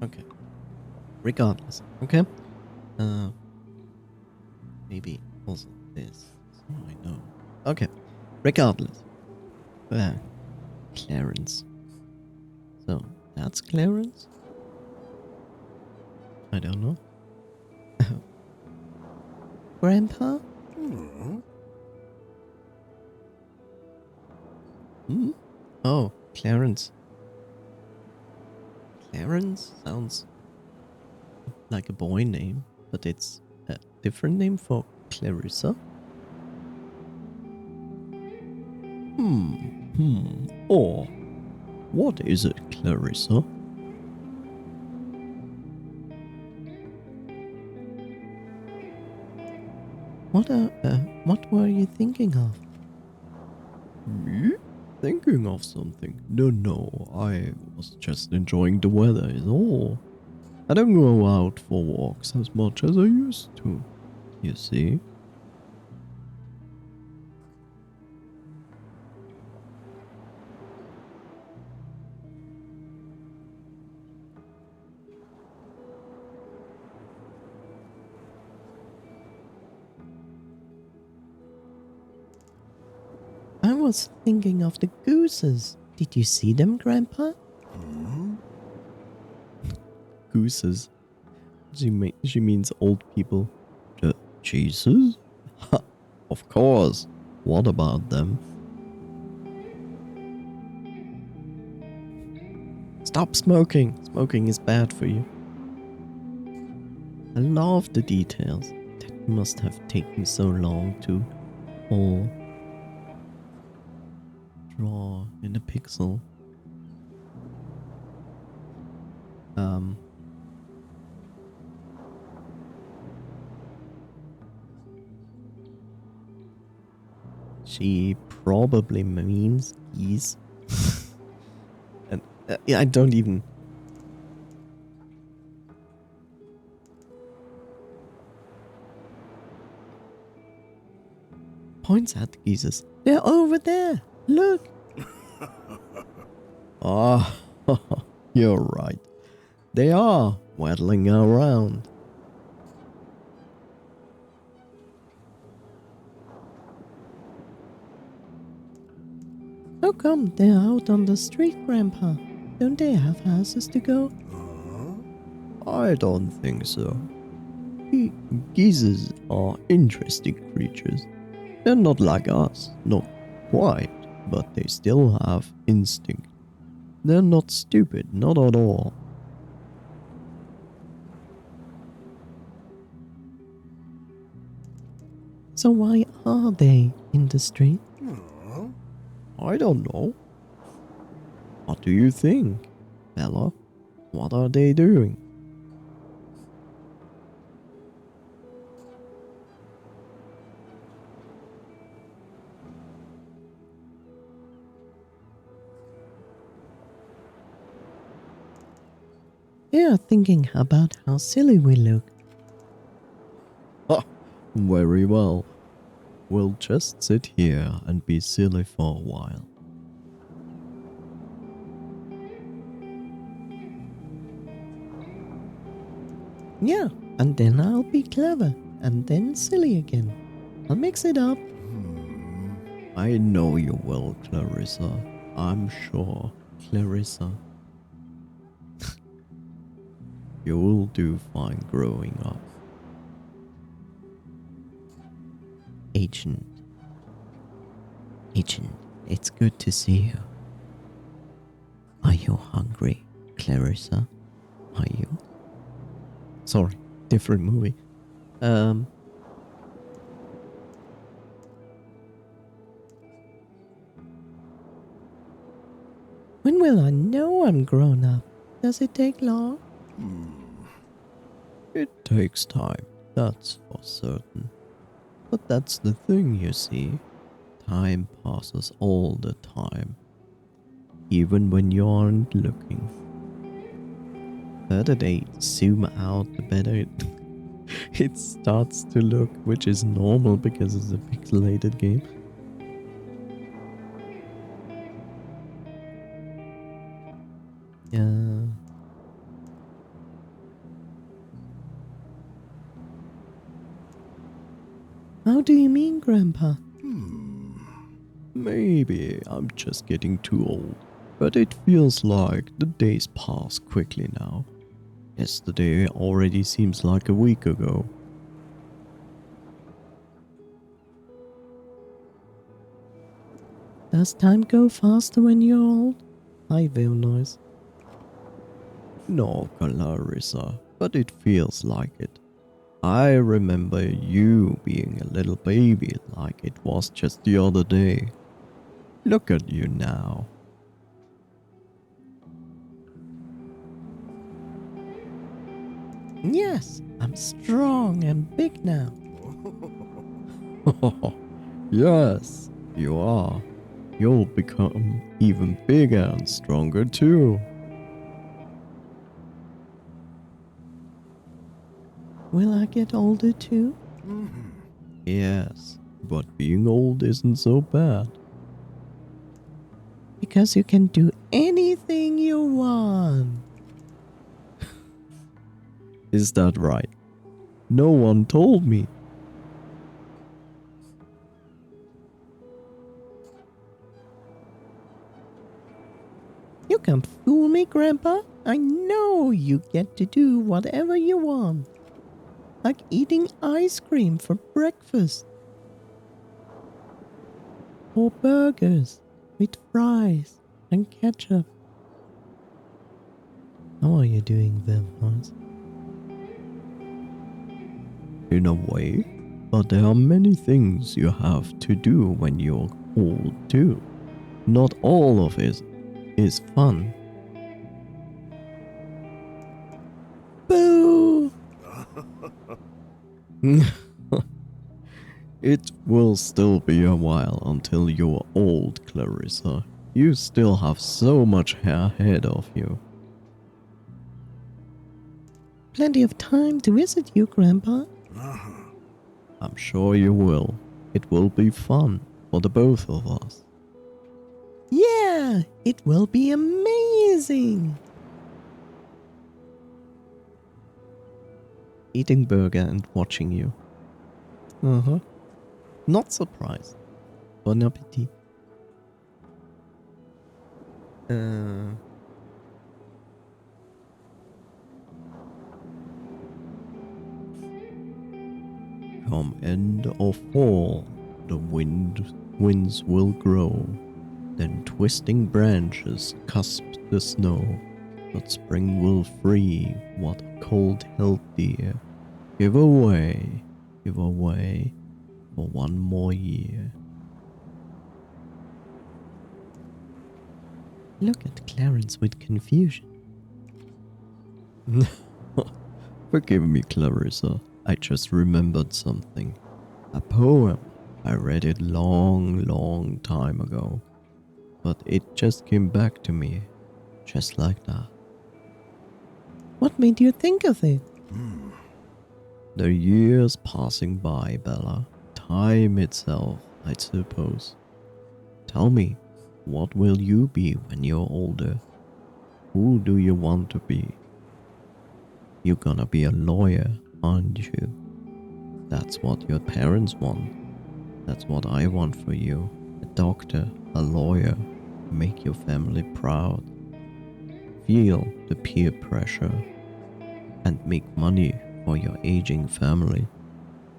Okay. Regardless. Okay. Uh, maybe also this. So I know. Okay. Regardless. Clarence. So that's Clarence? I don't know. Grandpa? Hmm? Oh, Clarence. Clarence sounds like a boy name, but it's a different name for Clarissa. Or what is it, Clarissa? What were you thinking of? Me? Thinking of something? No, I was just enjoying the weather is all. I don't go out for walks as much as I used to, you see. I was thinking of the gooses. Did you see them, Grandpa? Gooses? She means old people. Jesus? Ha, of course. What about them? Stop smoking. Smoking is bad for you. I love the details. That must have taken so long to all draw in a pixel. She probably means geese. And I don't even... Points at the geese. They're over there. Look. Ah, you're right. They are waddling around. How come they're out on the street, Grandpa? Don't they have houses to go? I don't think so. Geezers are interesting creatures. They're not like us, not quite, but they still have instinct. They're not stupid, not at all. So why are they in the street? I don't know. What do you think, Bella? What are they doing? They are thinking about how silly we look. Ah, very well. We'll just sit here and be silly for a while. Yeah, and then I'll be clever, and then silly again. I'll mix it up. I know you will, Clarissa. I'm sure, Clarissa. You'll do fine growing up. Agent. Agent, it's good to see you. Are you hungry, Clarissa? Are you? Sorry, different movie. When will I know I'm grown up? Does it take long? It takes time, that's for certain. But that's the thing, you see. Time passes all the time. Even when you aren't looking. The better they zoom out, the better it starts to look, which is normal because it's a pixelated game. Yeah. How do you mean, Grandpa? Maybe I'm just getting too old, but it feels like the days pass quickly now. Yesterday already seems like a week ago. Does time go faster when you're old? I feel nice. No, Clarissa, but it feels like it. I remember you being a little baby like it was just the other day. Look at you now. Yes, I'm strong and big now. Yes, you are. You'll become even bigger and stronger too. Will I get older too? Yes, but being old isn't so bad. Because you can do anything you want. Is that right? No one told me. You can't fool me, Grandpa. I know you get to do whatever you want. Like eating ice cream for breakfast. Or burgers with fries and ketchup. How are you doing, vampires? In a way, but there are many things you have to do when you're old too. Not all of it is fun. Boo! It will still be a while until you're old, Clarissa. You still have so much hair ahead of you. Plenty of time to visit you, Grandpa. I'm sure you will. It will be fun for the both of us. Yeah, it will be amazing. Eating burger and watching you. Uh-huh. Not surprised. Bon appetit. Come end of fall, the winds will grow, then twisting branches cusp the snow. But spring will free what cold held dear. Give away for one more year. Look at Clarence with confusion. Forgive me, Clarissa. I just remembered something. A poem. I read it long time ago. But it just came back to me. Just like that. What made you think of it? The years passing by, Bella. Time itself, I suppose. Tell me, what will you be when you're older? Who do you want to be? You're gonna be a lawyer, aren't you? That's what your parents want. That's what I want for you. A doctor, a lawyer. Make your family proud. Feel the peer pressure. And make money for your aging family.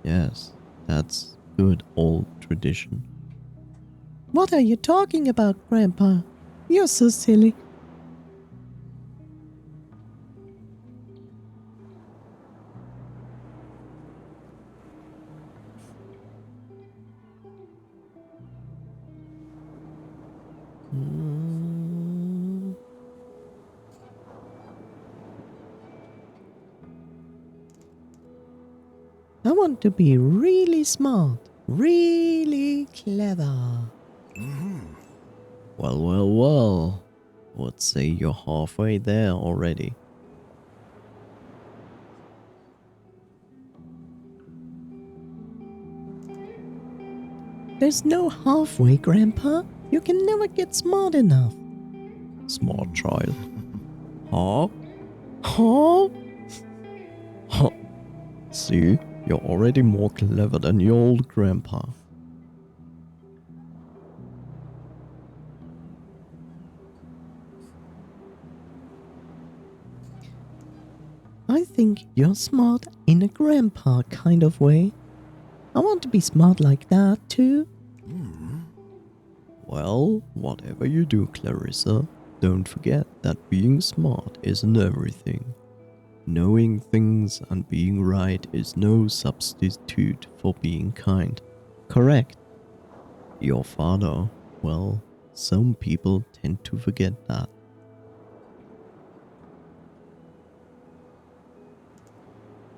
Yes, that's good old tradition. What are you talking about, Grandpa? You're so silly. I want to be really smart, really clever. Well. Would say you're halfway there already. There's no halfway, Grandpa. You can never get smart enough. Smart child. Huh? Huh? Huh? See? You're already more clever than your old grandpa. I think you're smart in a grandpa kind of way. I want to be smart like that too. Well, whatever you do, Clarissa, don't forget that being smart isn't everything. Knowing things and being right is no substitute for being kind. Correct. Your father, well, some people tend to forget that.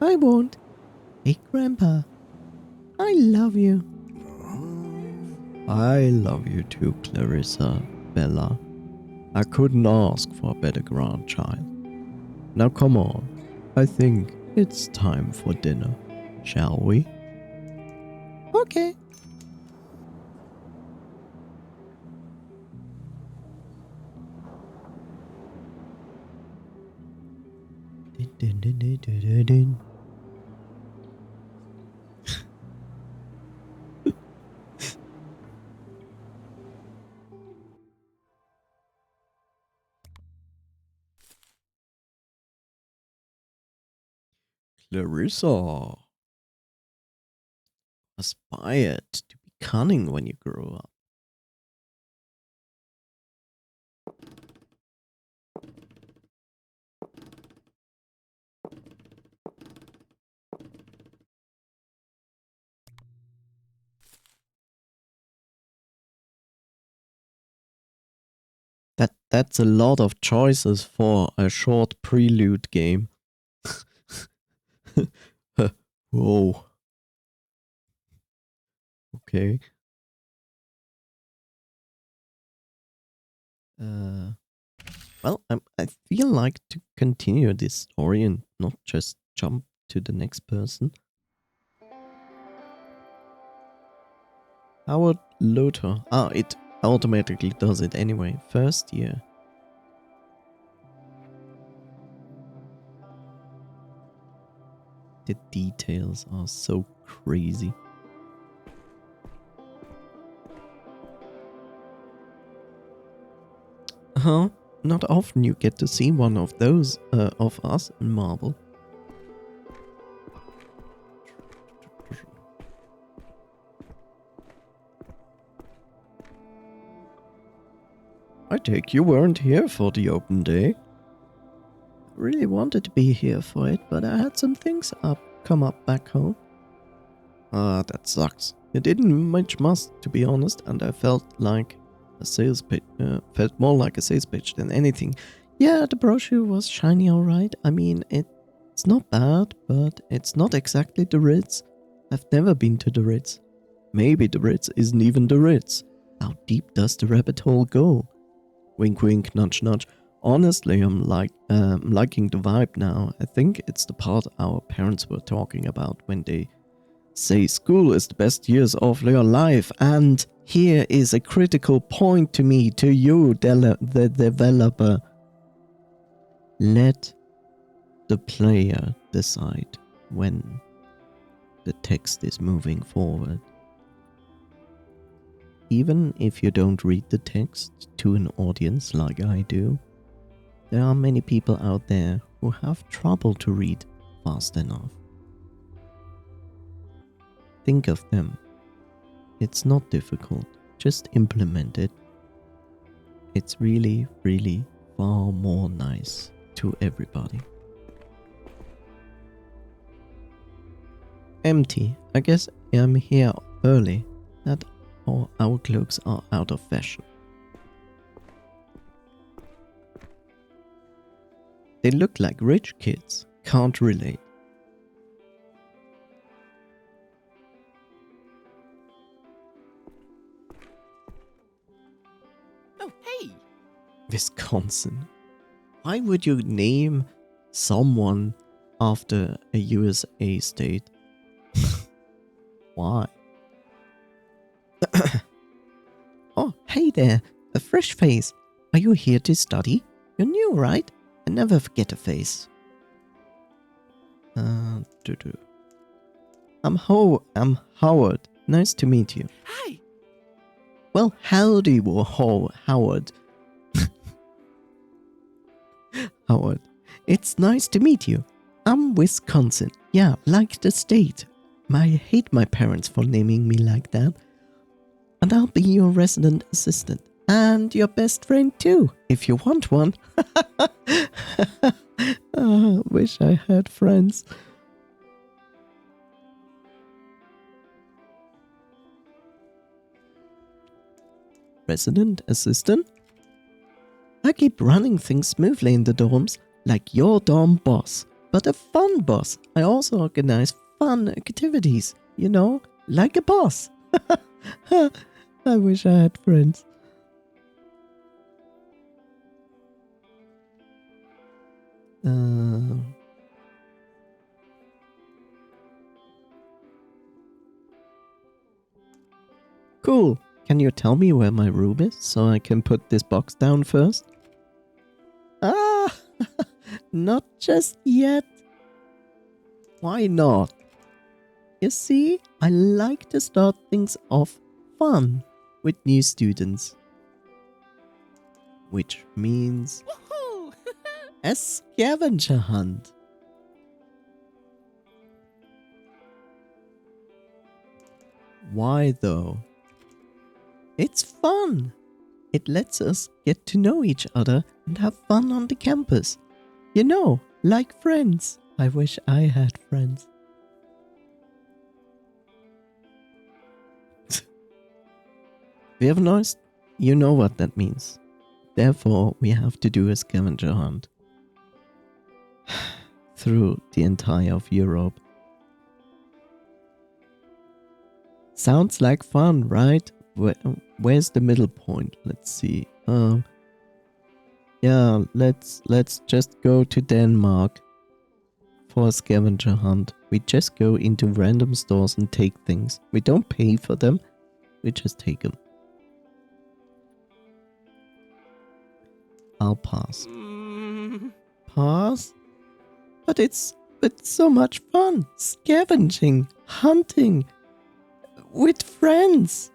I won't. Hey, Grandpa. I love you. I love you too, Clarissa, Bella. I couldn't ask for a better grandchild. Now come on. I think it's time for dinner. Shall we? Okay. Din, din, din, din, din, din. Clarissa aspired to be cunning when you grow up. That's a lot of choices for a short prelude game. Whoa. Okay. Well, I feel like to continue this story and not just jump to the next person. Howard Lothar. Ah, it automatically does it anyway. First year. The details are so crazy. Huh? Not often you get to see one of those of us in marble. I take you weren't here for the open day. I really wanted to be here for it, but I had some things come up back home. Ah, that sucks. It didn't much must, to be honest, and I felt like a sales pitch. Felt more like a sales pitch than anything. Yeah, the brochure was shiny, alright. I mean, it's not bad, but it's not exactly the Ritz. I've never been to the Ritz. Maybe the Ritz isn't even the Ritz. How deep does the rabbit hole go? Wink, wink, nudge, nudge. Honestly, I'm liking the vibe now. I think it's the part our parents were talking about when they say school is the best years of your life. And here is a critical point to me, to you, the developer. Let the player decide when the text is moving forward. Even if you don't read the text to an audience like I do, there are many people out there who have trouble to read fast enough. Think of them. It's not difficult, just implement it. It's really, really far more nice to everybody. Empty. I guess I'm here early. That our cloaks are out of fashion. They look like rich kids. Can't relate. Oh, hey! Wisconsin. Why would you name someone after a USA state? Why? Oh, hey there, a fresh face. Are you here to study? You're new, right? I never forget a face. I'm Howard. Nice to meet you. Hi. Well, howdy, Howard. Howard, it's nice to meet you. I'm Wisconsin. Yeah, like the state. I hate my parents for naming me like that. And I'll be your resident assistant. And your best friend too, if you want one. Wish I had friends. Resident assistant? I keep running things smoothly in the dorms, like your dorm boss. But a fun boss. I also organize fun activities, you know, like a boss. I wish I had friends. Cool. Can you tell me where my room is so I can put this box down first? Ah, not just yet. Why not? You see, I like to start things off fun with new students. Which means Woohoo! a scavenger hunt. Why though? It's fun. It lets us get to know each other and have fun on the campus. You know, like friends. I wish I had friends. We have noise. You know what that means. Therefore, we have to do a scavenger hunt. Through the entire of Europe. Sounds like fun, right? Where's the middle point? Let's see. Yeah, let's just go to Denmark for a scavenger hunt. We just go into random stores and take things. We don't pay for them. We just take them. I'll pass. Pass? But it's so much fun. Scavenging, hunting, with friends.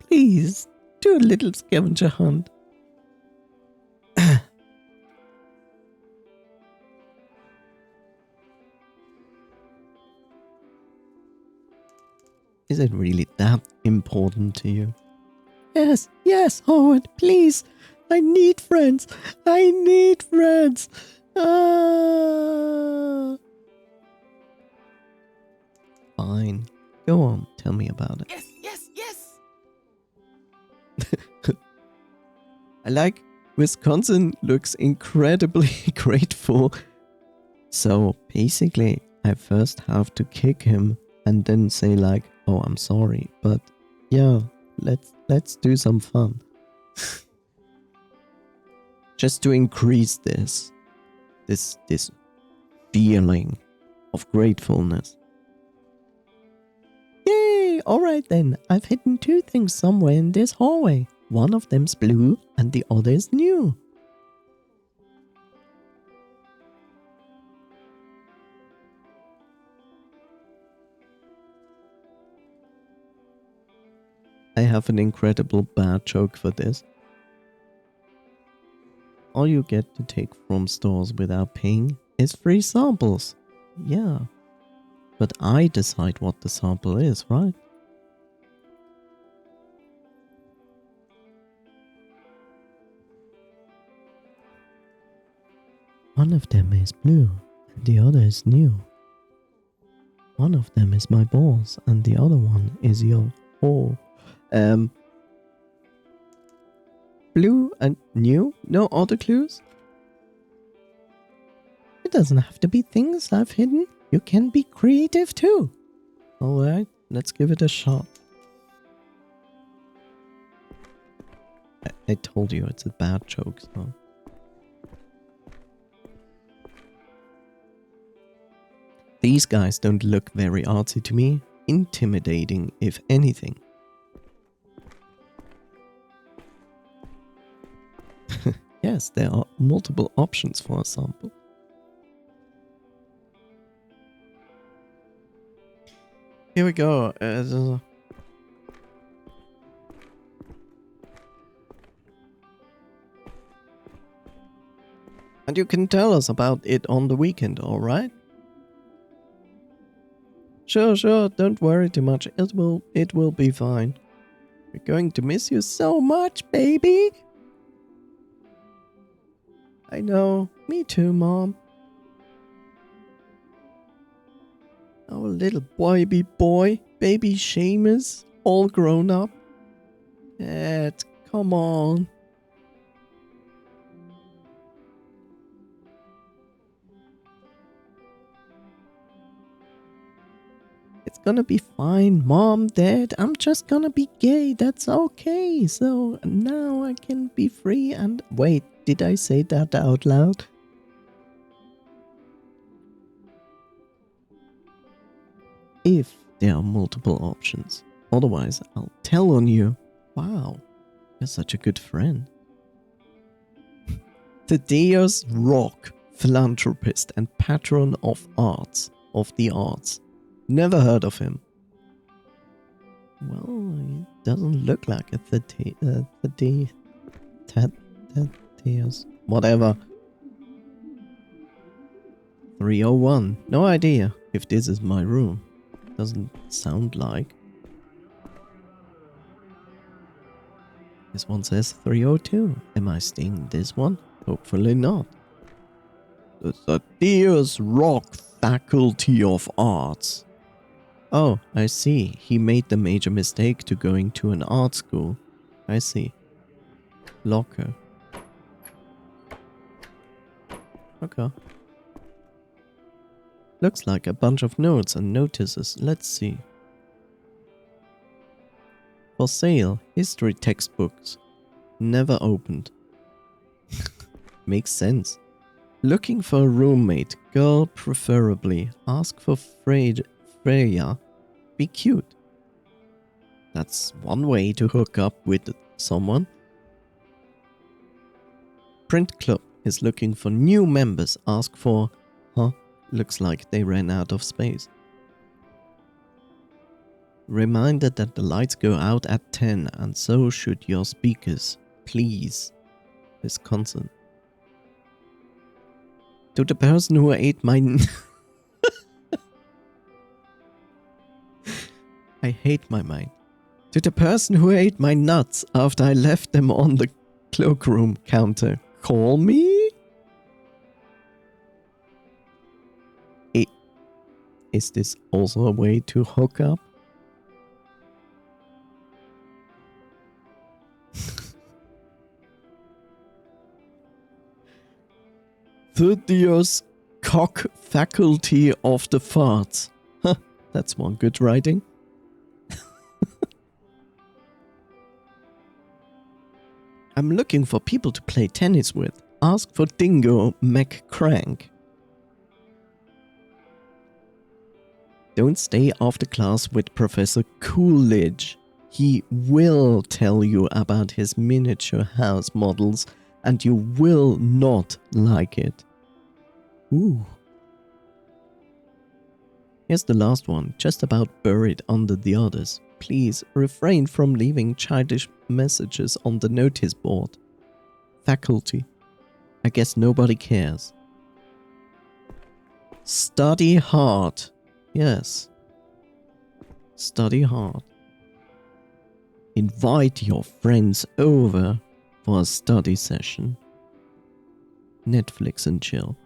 Please, do a little scavenger hunt. Is it really that important to you? Yes, Howard, please. I need friends. I need friends. Fine. Go on, tell me about it. Yes. I like Wisconsin looks incredibly grateful. So basically, I first have to kick him and then say like, oh, I'm sorry. But yeah, let's do some fun. Just to increase this feeling of gratefulness. Yay! Alright then, I've hidden two things somewhere in this hallway. One of them's blue and the other is new. I have an incredible bad joke for this. All you get to take from stores without paying is free samples. Yeah. But I decide what the sample is, right? One of them is blue and the other is new. One of them is my balls and the other one is your hole. Blue and new? No other clues? It doesn't have to be things I've hidden. You can be creative too. Alright, let's give it a shot. I told you it's a bad joke, so. These guys don't look very artsy to me. Intimidating, if anything. Yes, there are multiple options for a sample. Here we go. And you can tell us about it on the weekend, alright? Sure, don't worry too much. It will be fine. We're going to miss you so much, baby. I know. Me too, Mom. Our little baby boy, baby Seamus, all grown up. Dad, come on. It's gonna be fine, Mom, Dad. I'm just gonna be gay. That's okay. So now I can be free and... Wait, did I say that out loud? If there are multiple options. Otherwise, I'll tell on you. Wow, you're such a good friend. Thaddeus Rock, philanthropist and patron of the arts. Never heard of him. Well, he doesn't look like a Thaddeus. Whatever. 301. No idea if this is my room. Doesn't sound like. This one says 302. Am I staying in this one? Hopefully not. The Thaddeus Rock Faculty of Arts. Oh, I see. He made the major mistake to going to an art school. I see. Locker. Okay. Looks like a bunch of notes and notices. Let's see. For sale, history textbooks. Never opened. Makes sense. Looking for a roommate, girl preferably. Ask for Freya. Be cute. That's one way to hook up with someone. Print Club is looking for new members. Ask for... Huh? Looks like they ran out of space. Reminder that the lights go out at 10 and so should your speakers. Please. Wisconsin. To the person who ate my... I hate my mind. To the person who ate my nuts after I left them on the cloakroom counter. Call me? Is this also a way to hook up? Thaddeus Cock Faculty of the Farts. Huh, that's one good writing. I'm looking for people to play tennis with. Ask for Dingo McCrank. Don't stay after class with Professor Coolidge. He will tell you about his miniature house models and you will not like it. Ooh. Here's the last one, just about buried under the others. Please refrain from leaving childish messages on the notice board. Faculty. I guess nobody cares. Study hard. Yes. Study hard. Invite your friends over for a study session. Netflix and chill.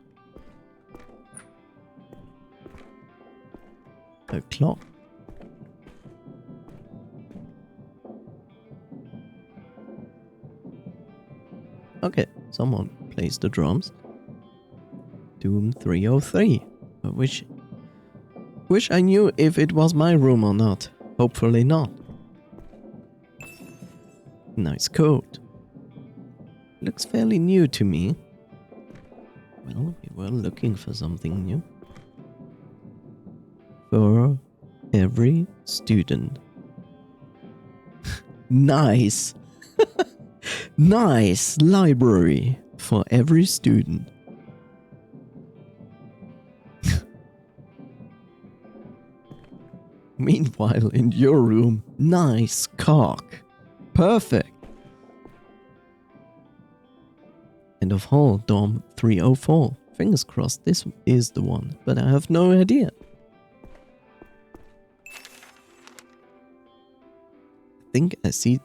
A clock. Okay, someone plays the drums. Doom 303. I wish I knew if it was my room or not. Hopefully not. Nice coat. Looks fairly new to me. Well, we were looking for something new. For every student. Nice! Nice library for every student. Meanwhile, in your room, nice cock. Perfect. End of hall, dorm 304. Fingers crossed this is the one, but I have no idea. I think I see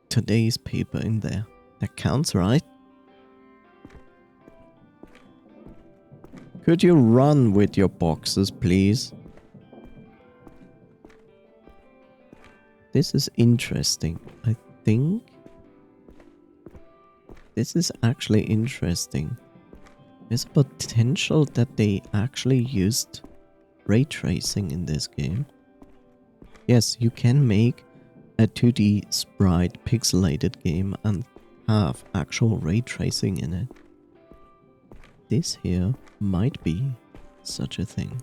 today's paper in there. That counts, right? Could you run with your boxes, please? This is interesting. I think this is actually interesting. There's a potential that they actually used ray tracing in this game. Yes, you can make a 2D sprite pixelated game and have actual ray tracing in it. This here might be such a thing.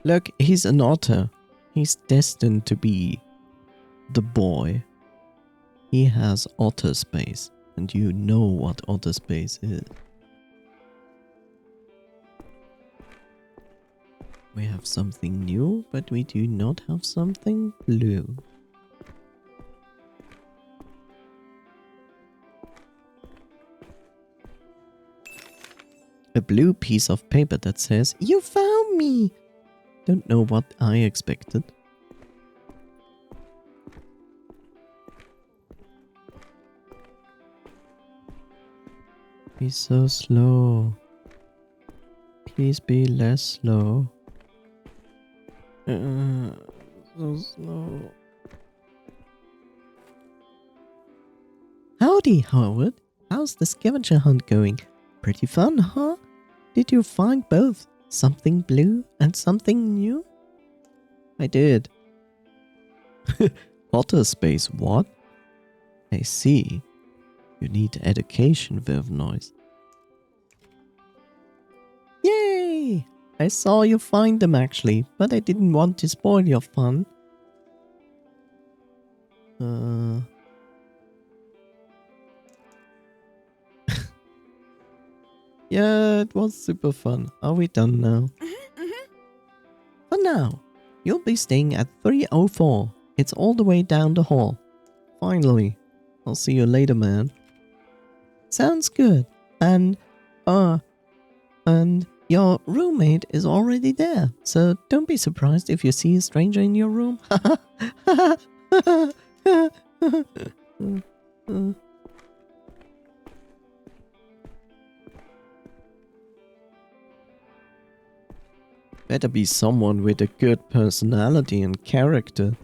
Look, he's an otter. He's destined to be the boy. He has otter space, and you know what otter space is. We have something new, but we do not have something blue. A blue piece of paper that says, "You found me!" Don't know what I expected. Be so slow. Please be less slow. So slow. Howdy, Howard. How's the scavenger hunt going? Pretty fun, huh? Did you find both something blue and something new? I did. Otter space, what? I see. You need education, Verve Noise. Yay! I saw you find them actually, but I didn't want to spoil your fun. Yeah, it was super fun. Are we done now? For now, you'll be staying at 304. It's all the way down the hall. Finally. I'll see you later, man. Sounds good. And your roommate is already there, so don't be surprised if you see a stranger in your room. Better be someone with a good personality and character.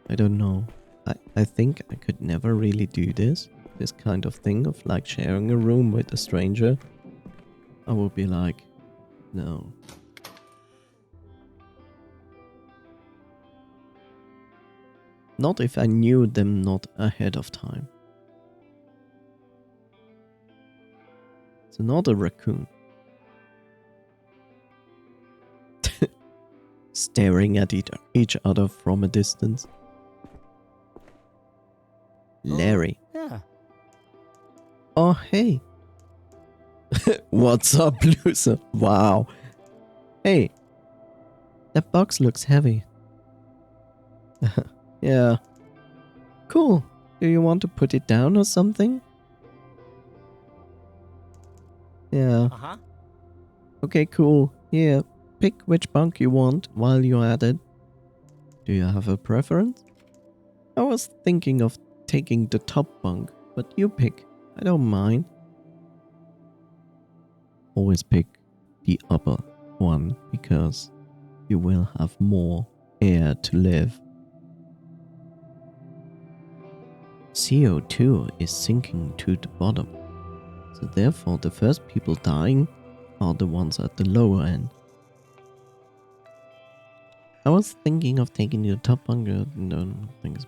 I don't know. I think I could never really do this kind of thing of like sharing a room with a stranger. I would be like, no. Not if I knew them not ahead of time. It's not a raccoon. Staring at each other from a distance. Larry. Yeah. Oh, hey. What's up, loser? Wow. Hey. That box looks heavy. Yeah. Cool. Do you want to put it down or something? Yeah. Uh-huh. Okay, cool. Here, pick which bunk you want while you're at it. Do you have a preference? I was thinking of taking the top bunk, but you pick. I don't mind. Always pick the upper one because you will have more air to live. CO2 is sinking to the bottom, so therefore the first people dying are the ones at the lower end. I was thinking of taking the top bunk, no, thanks,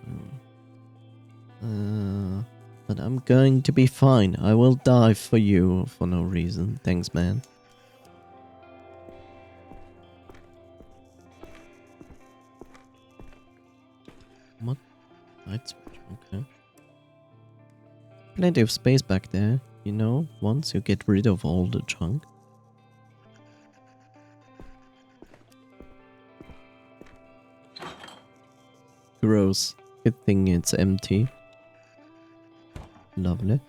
but I'm going to be fine. I will die for you for no reason. Thanks, man. Light switch, okay. Plenty of space back there, you know, once you get rid of all the junk. Gross. Good thing it's empty. Lovely.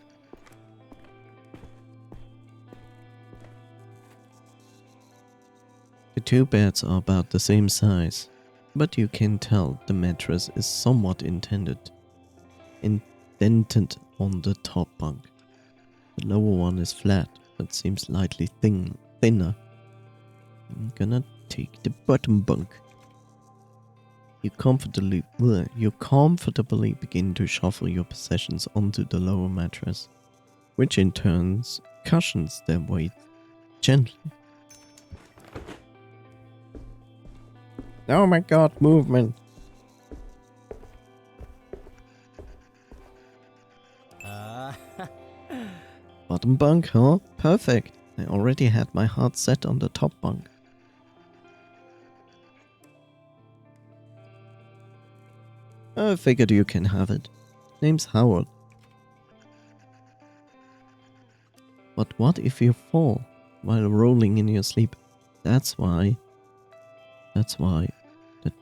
The two beds are about the same size, but you can tell the mattress is somewhat indented on the top bunk. The lower one is flat, but seems slightly thinner. I'm gonna take the bottom bunk. You comfortably begin to shuffle your possessions onto the lower mattress, which in turn cushions their weight gently. Oh my god, movement! Bottom bunk, huh? Perfect. I already had my heart set on the top bunk. I figured you can have it. Name's Howard. But what if you fall while rolling in your sleep? That's why the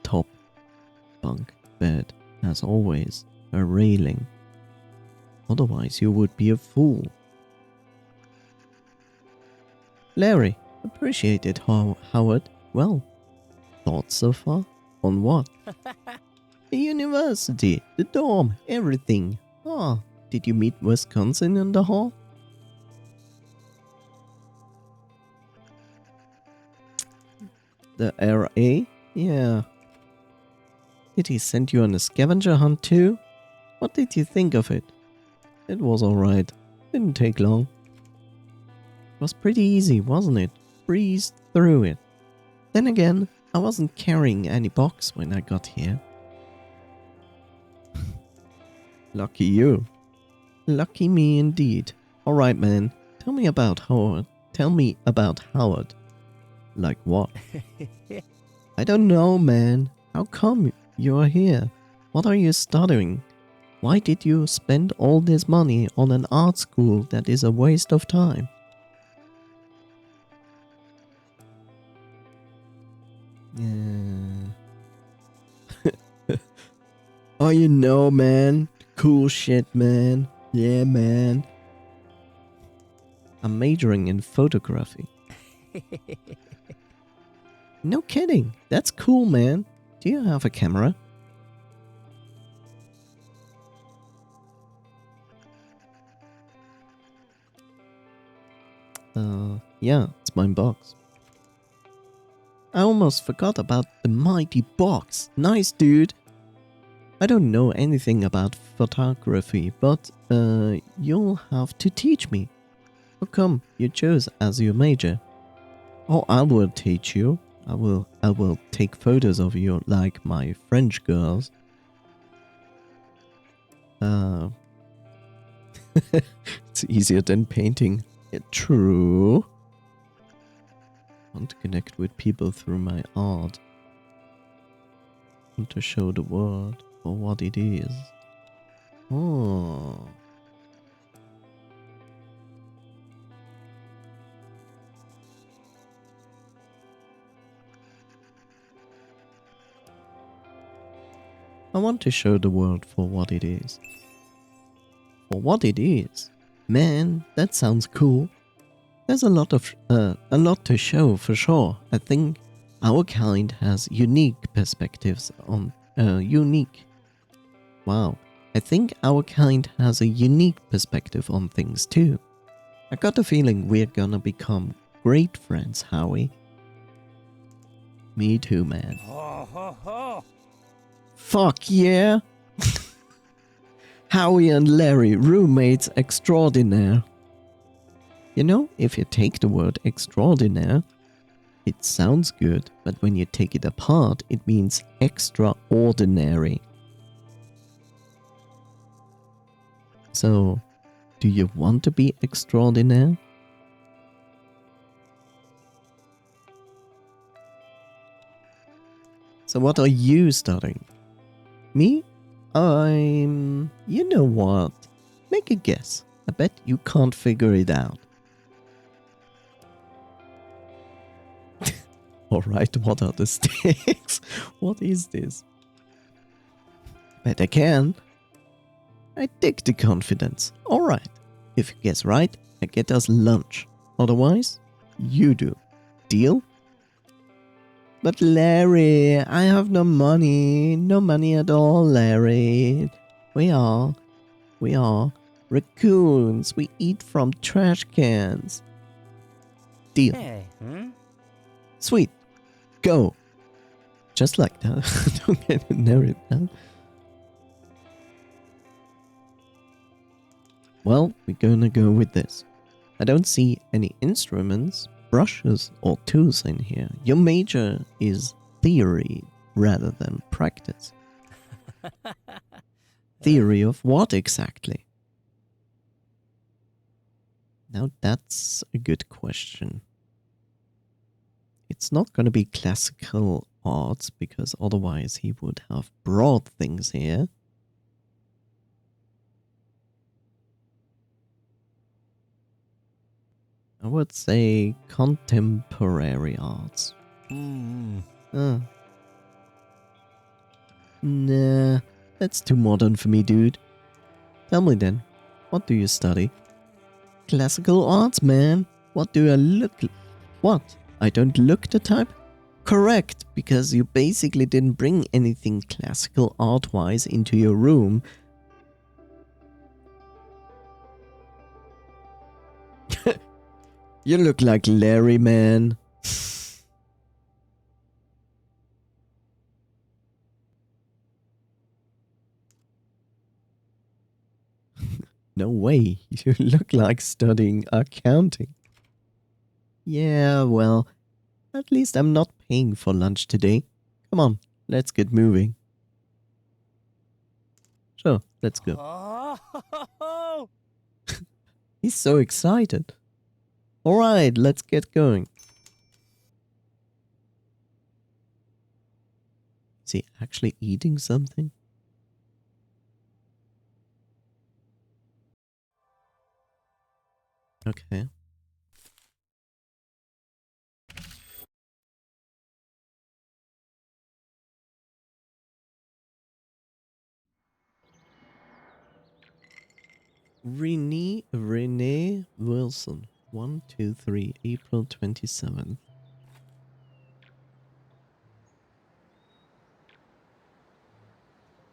top bunk bed has always a railing. Otherwise you would be a fool. Larry, appreciate it, Howard. Well, thoughts so far? On what? The university, the dorm, everything. Ah, did you meet Wisconsin in the hall? The RA? Yeah. Did he send you on a scavenger hunt too? What did you think of it? It was alright. Didn't take long. It was pretty easy, wasn't it? Breezed through it. Then again, I wasn't carrying any box when I got here. Lucky you. Lucky me indeed. Alright, man. Tell me about Howard. Like what? I don't know, man. How come you're here? What are you studying? Why did you spend all this money on an art school that is a waste of time? Oh, you know, man. Cool shit, man. Yeah, man. I'm majoring in photography. No kidding. That's cool, man. Do you have a camera? Yeah, it's my box. I almost forgot about the mighty box. Nice, dude. I don't know anything about photography, but you'll have to teach me. How come you chose as your major? Oh, I will teach you. I will take photos of you like my French girls. It's easier than painting. Yeah, true. I want to connect with people through my art. I want to show the world for what it is. Oh. I want to show the world for what it is. For what it is? Man, that sounds cool. There's a lot to show for sure. I think our kind has unique perspectives on I think our kind has a unique perspective on things too. I got a feeling we're gonna become great friends, Howie. Me too, man. Fuck yeah! Howie and Larry, roommates extraordinaire. You know, if you take the word extraordinaire, it sounds good, but when you take it apart, it means extraordinary. So, do you want to be extraordinaire? So what are you studying? Me? You know what? Make a guess. I bet you can't figure it out. Alright, what are the stakes? What is this? Bet I can. I dig the confidence. Alright. If you guess right, I get us lunch. Otherwise, you do. Deal? But Larry, I have no money. No money at all, Larry. We are raccoons. We eat from trash cans. Deal. Hey, Sweet. Go. Just like that. Don't get narrowed down. Well, we're gonna go with this. I don't see any instruments, brushes, or tools in here. Your major is theory rather than practice. Theory of what exactly? Now that's a good question. It's not gonna be classical arts because otherwise he would have brought things here. I would say contemporary arts. Nah, that's too modern for me, dude. Tell me then, what do you study? Classical arts, man. What do I look like? What? I don't look the type? Correct, because you basically didn't bring anything classical art-wise into your room. You look like Larry, man. No way, you look like studying accounting. Yeah, well, at least I'm not paying for lunch today. Come on, let's get moving. Sure, let's go. Oh. He's so excited. Alright, let's get going. Is he actually eating something? Okay. Renee Wilson. 123 April 27th.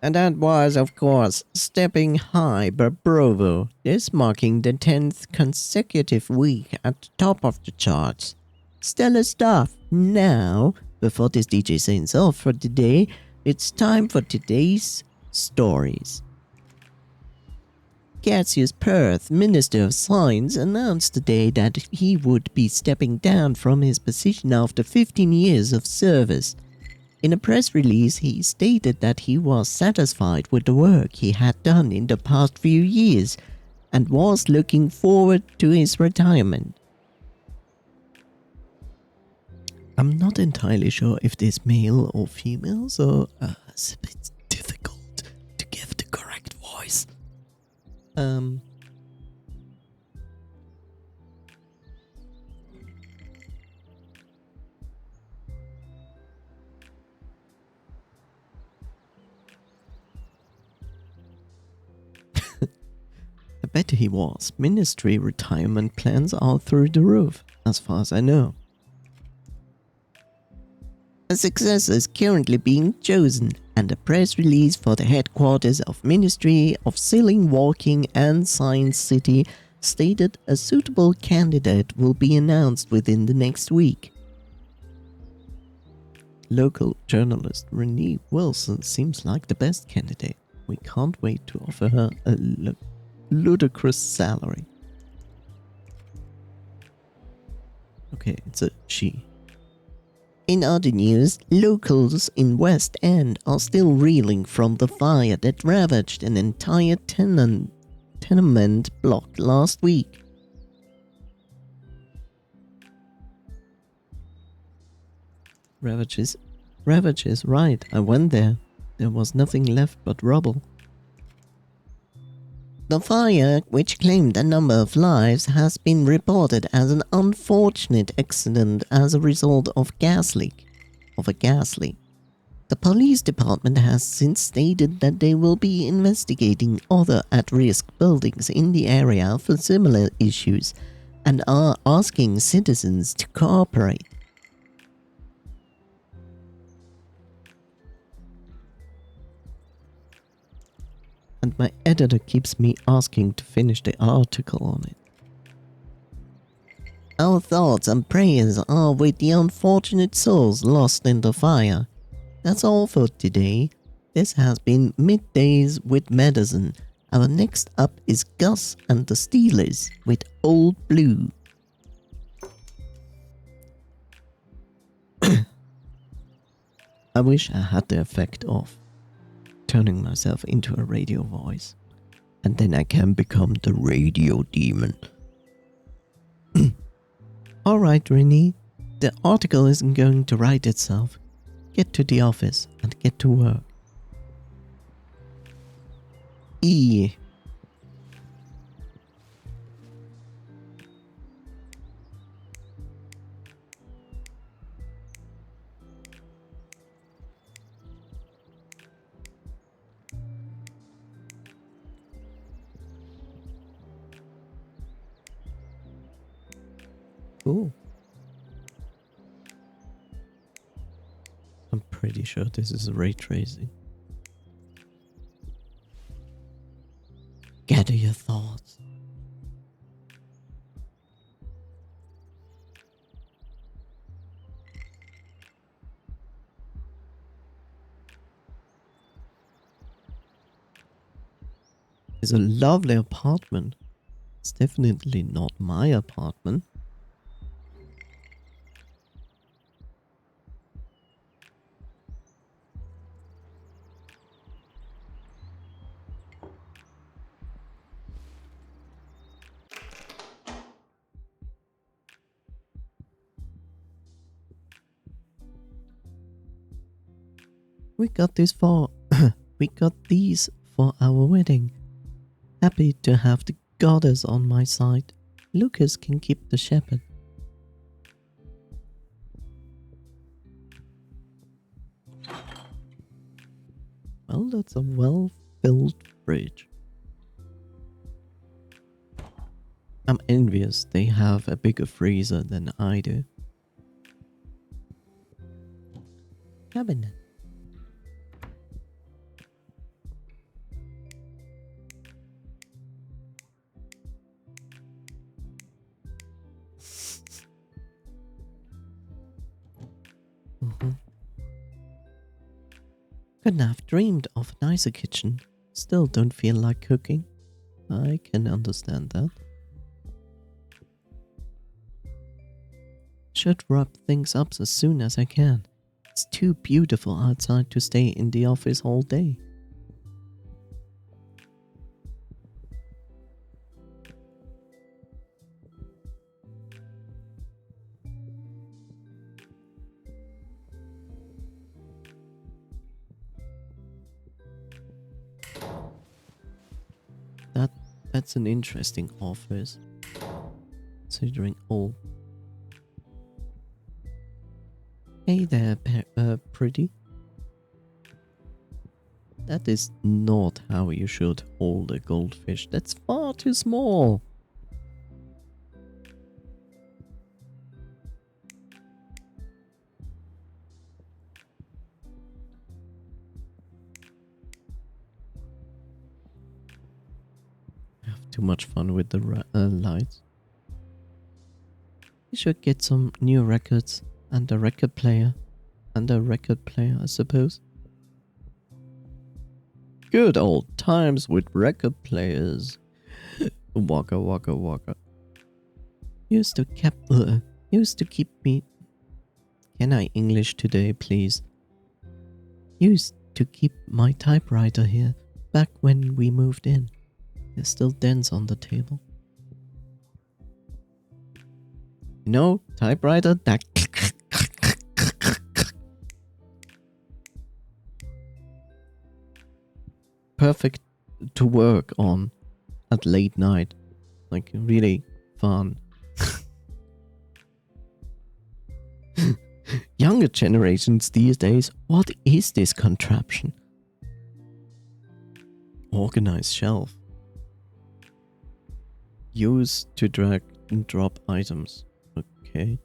And that was, of course, Stepping High by Bravo, this marking the 10th consecutive week at the top of the charts. Stellar stuff. Now, before this DJ signs off for today, it's time for today's stories. Cassius Perth, Minister of Science, announced today that he would be stepping down from his position after 15 years of service. In a press release, he stated that he was satisfied with the work he had done in the past few years and was looking forward to his retirement. I'm not entirely sure if this male or female, so it's a bit difficult to give the correct voice. I bet he was. Ministry retirement plans are through the roof, as far as I know. A successor is currently being chosen, and a press release for the headquarters of Ministry of Sailing, Walking and Science City stated a suitable candidate will be announced within the next week. Local journalist Renee Wilson seems like the best candidate. We can't wait to offer her a ludicrous salary. Okay, it's a she. In other news, locals in West End are still reeling from the fire that ravaged an entire tenement block last week. Ravages, right, I went there. There was nothing left but rubble. The fire, which claimed a number of lives, has been reported as an unfortunate accident as a result of a gas leak. The police department has since stated that they will be investigating other at-risk buildings in the area for similar issues and are asking citizens to cooperate. And my editor keeps me asking to finish the article on it. Our thoughts and prayers are with the unfortunate souls lost in the fire. That's all for today. This has been Middays with Medicine. Our next up is Gus and the Steelers with Old Blue. I wish I had the effect of turning myself into a radio voice, and then I can become the radio demon. Alright, Rennie, the article isn't going to write itself. Get to the office and get to work. E. Cool. I'm pretty sure this is ray tracing. Gather your thoughts. It's a lovely apartment. It's definitely not my apartment. We got these for our wedding. Happy to have the goddess on my side. Lucas can keep the shepherd. Well, that's a well-filled fridge. I'm envious they have a bigger freezer than I do. Cabinet. Couldn't have dreamed of a nicer kitchen. Still don't feel like cooking. I can understand that. Should wrap things up as soon as I can. It's too beautiful outside to stay in the office all day. That's an interesting office, considering all. Hey there, pretty. That is not how you should hold a goldfish. That's far too small. Too much fun with the lights. We should get some new records and a record player. I suppose. Good old times with record players. Waka waka waka. Used to keep me. Can I English today, please? Used to keep my typewriter here back when we moved in. There's still dents on the table. You know, typewriter that perfect to work on at late night. Like, really fun. Younger generations these days, what is this contraption? Organized shelf. Use to drag and drop items. Okay.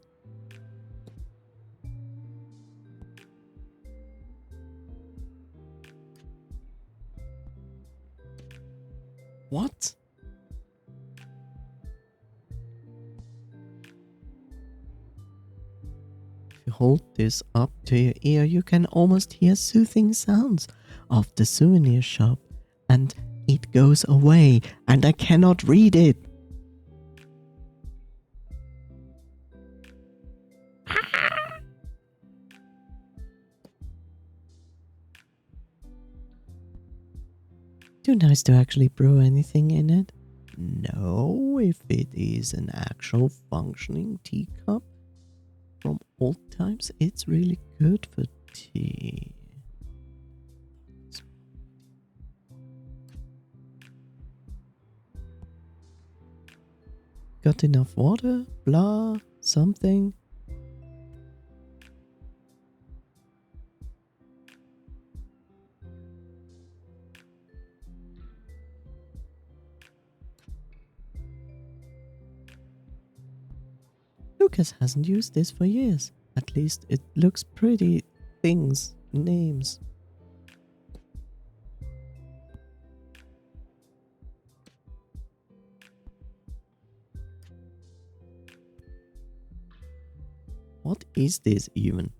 What? If you hold this up to your ear, you can almost hear soothing sounds of the souvenir shop, and it goes away, and I cannot read it. Too nice to actually brew anything in it? No, if it is an actual functioning teacup from old times, it's really good for tea. Got enough water? Blah, something. Lucas hasn't used this for years. At least it looks pretty. Things, names. What is this even?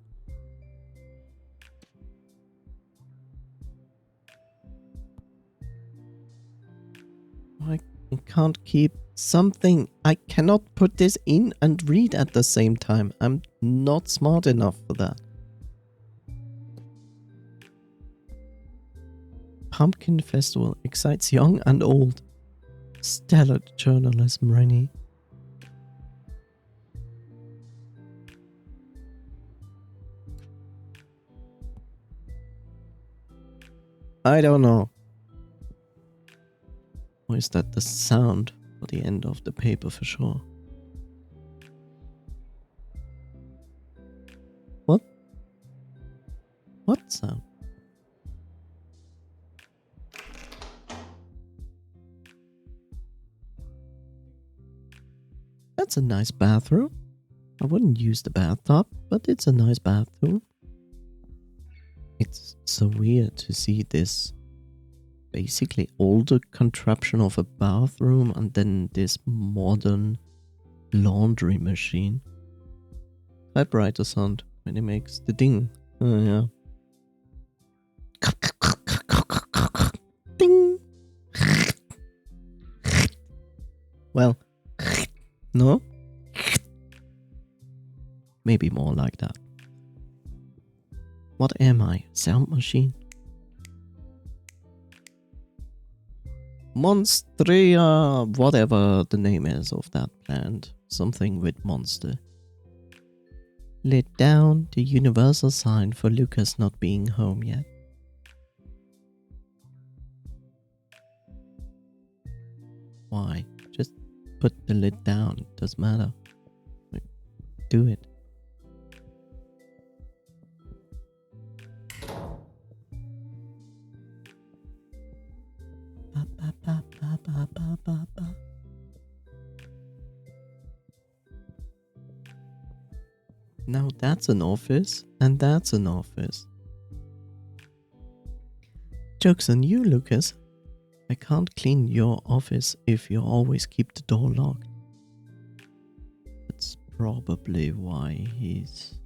I can't keep something. I cannot put this in and read at the same time. I'm not smart enough for that. Pumpkin Festival excites young and old. Stellar journalism, Rennie. I don't know. Or is that the sound for the end of the paper for sure? What? What sound? That's a nice bathroom. I wouldn't use the bathtub, but it's a nice bathroom. It's so weird to see this basically older contraption of a bathroom and then this modern laundry machine. Typewriter sound when it makes the ding. Oh yeah. Ding. Well, no? Maybe more like that. What am I? Sound machine? Monstria, whatever the name is of that plant. Something with monster. Lit down, the universal sign for Lucas not being home yet. Why? Just put the lid down. It doesn't matter. Do it. Now that's an office, and that's an office. Joke's on you, Lucas. I can't clean your office if you always keep the door locked. That's probably why he's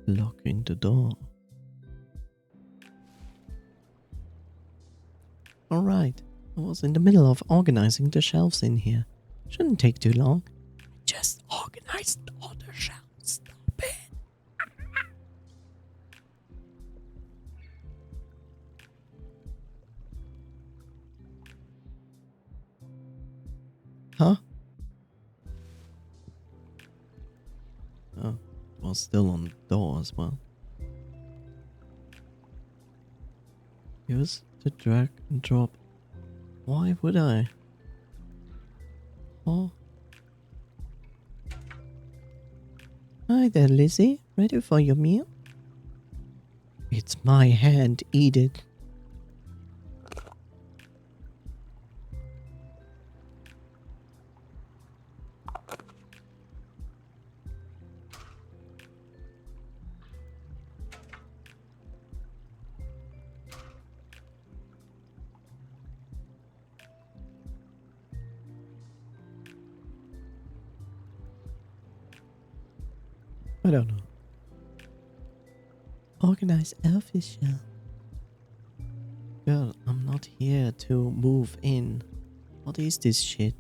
locking the door. Alright, I was in the middle of organizing the shelves in here. Shouldn't take too long. Just organized all the shelves. Stop it. Huh? Oh, it was still on the door as well. Use the drag and drop Why would I? Oh. Hi there, Lizzie. Ready for your meal? It's my hand, eat it. I don't know. Organize elfish shell. Girl, I'm not here to move in. What is this shit?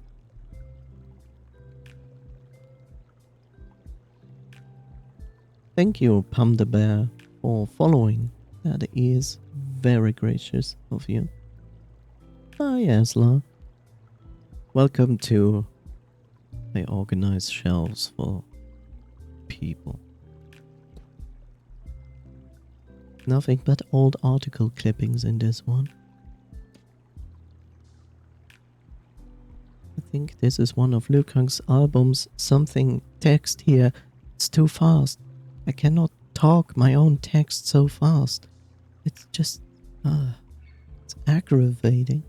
Thank you, Pam the Bear, for following. That is very gracious of you. Hi, Asla. Welcome to I organize shelves for people. Nothing but old article clippings in this one. I think this is one of Lukang's albums. Something text here. It's too fast. I cannot talk my own text so fast. It's just... it's aggravating.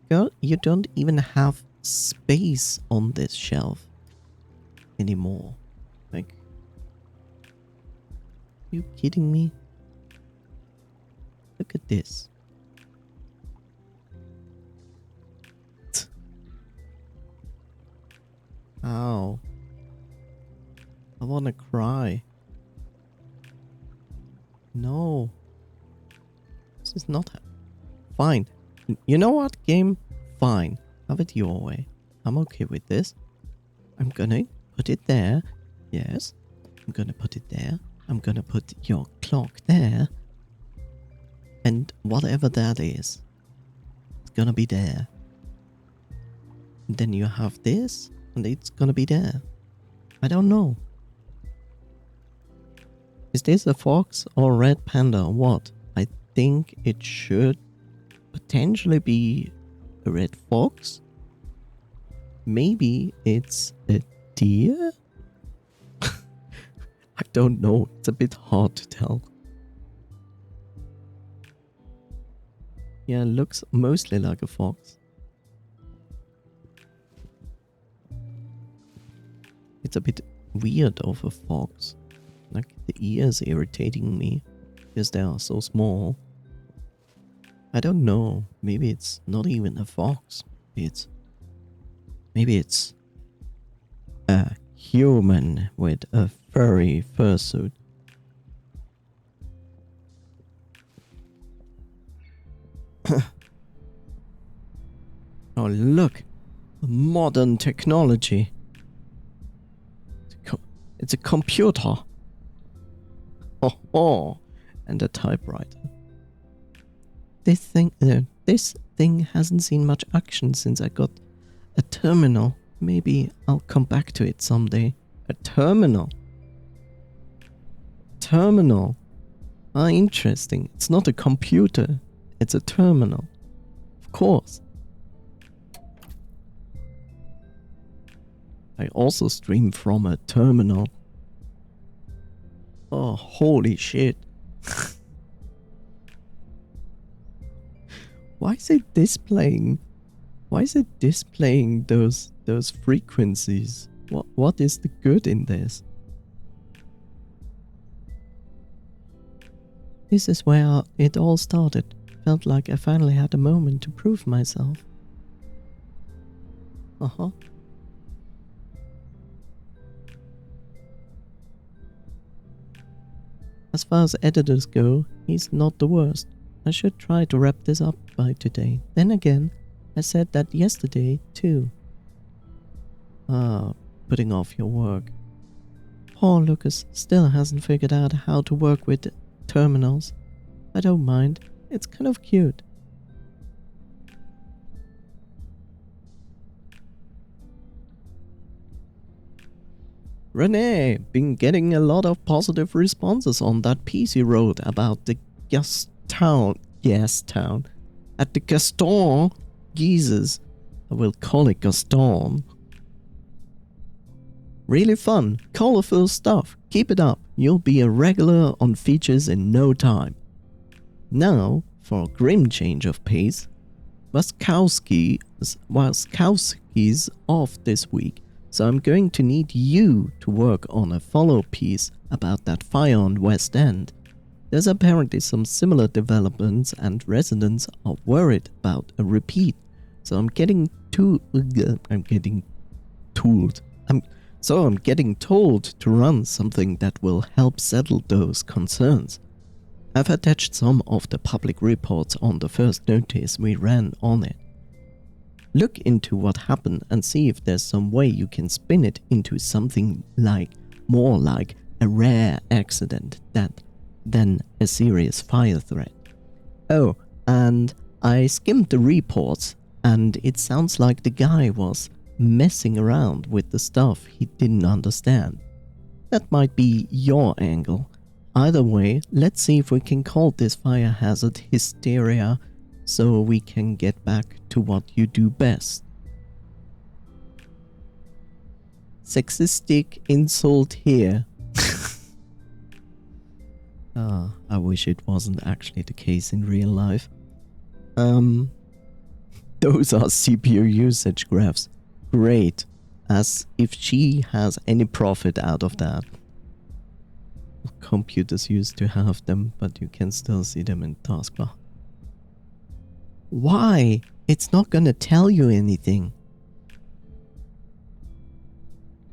Girl, you don't even have space on this shelf anymore. Like... you kidding me? Look at this. Ow. I wanna cry. No. This is not... fine. You know what, game? Fine. Have it your way. I'm okay with this. I'm gonna put it there. Yes. I'm gonna put it there. I'm gonna put your clock there. And whatever that is, it's gonna be there. And then you have this, and it's gonna be there. I don't know. Is this a fox or a red panda or what? I think it should potentially be a red fox. Maybe it's a deer? I don't know. It's a bit hard to tell. Yeah, it looks mostly like a fox. It's a bit weird of a fox. Like the ears irritating me because they are so small. I don't know. Maybe it's not even a fox. Maybe it's a human with a furry fursuit. Oh, look! Modern technology. It's a computer. Oh, and a typewriter. This thing hasn't seen much action since I got a terminal. Maybe I'll come back to it someday. A terminal. Terminal. Ah, interesting. It's not a computer. It's a terminal. Of course. I also stream from a terminal. Oh, holy shit. Why is it displaying? Why is it displaying those frequencies? What is the good in this? This is where it all started. Felt like I finally had a moment to prove myself. Uh-huh. As far as editors go, he's not the worst. I should try to wrap this up by today. Then again, I said that yesterday too. Putting off your work. Poor Lucas still hasn't figured out how to work with terminals. I don't mind. It's kind of cute. Renee, been getting a lot of positive responses on that piece you wrote about the gas town. at the Gaston Geezers. I will call it Gaston. Really fun, colorful stuff. Keep it up. You'll be a regular on features in no time. Now, for a grim change of pace, Waskowski's off this week, so I'm going to need you to work on a follow piece about that fire on West End. There's apparently some similar developments and residents are worried about a repeat, so I'm getting told to run something that will help settle those concerns. I've attached some of the public reports on the first notice we ran on it. Look into what happened and see if there's some way you can spin it into something more like a rare accident than a serious fire threat. Oh, and I skimmed the reports, and it sounds like the guy was messing around with the stuff he didn't understand. That might be your angle. Either way, let's see if we can call this fire hazard hysteria so we can get back to what you do best. Sexistic insult here. I wish it wasn't actually the case in real life. Those are CPU usage graphs. Great. As if she has any profit out of that. Computers used to have them, but you can still see them in taskbar. Why? It's not gonna tell you anything.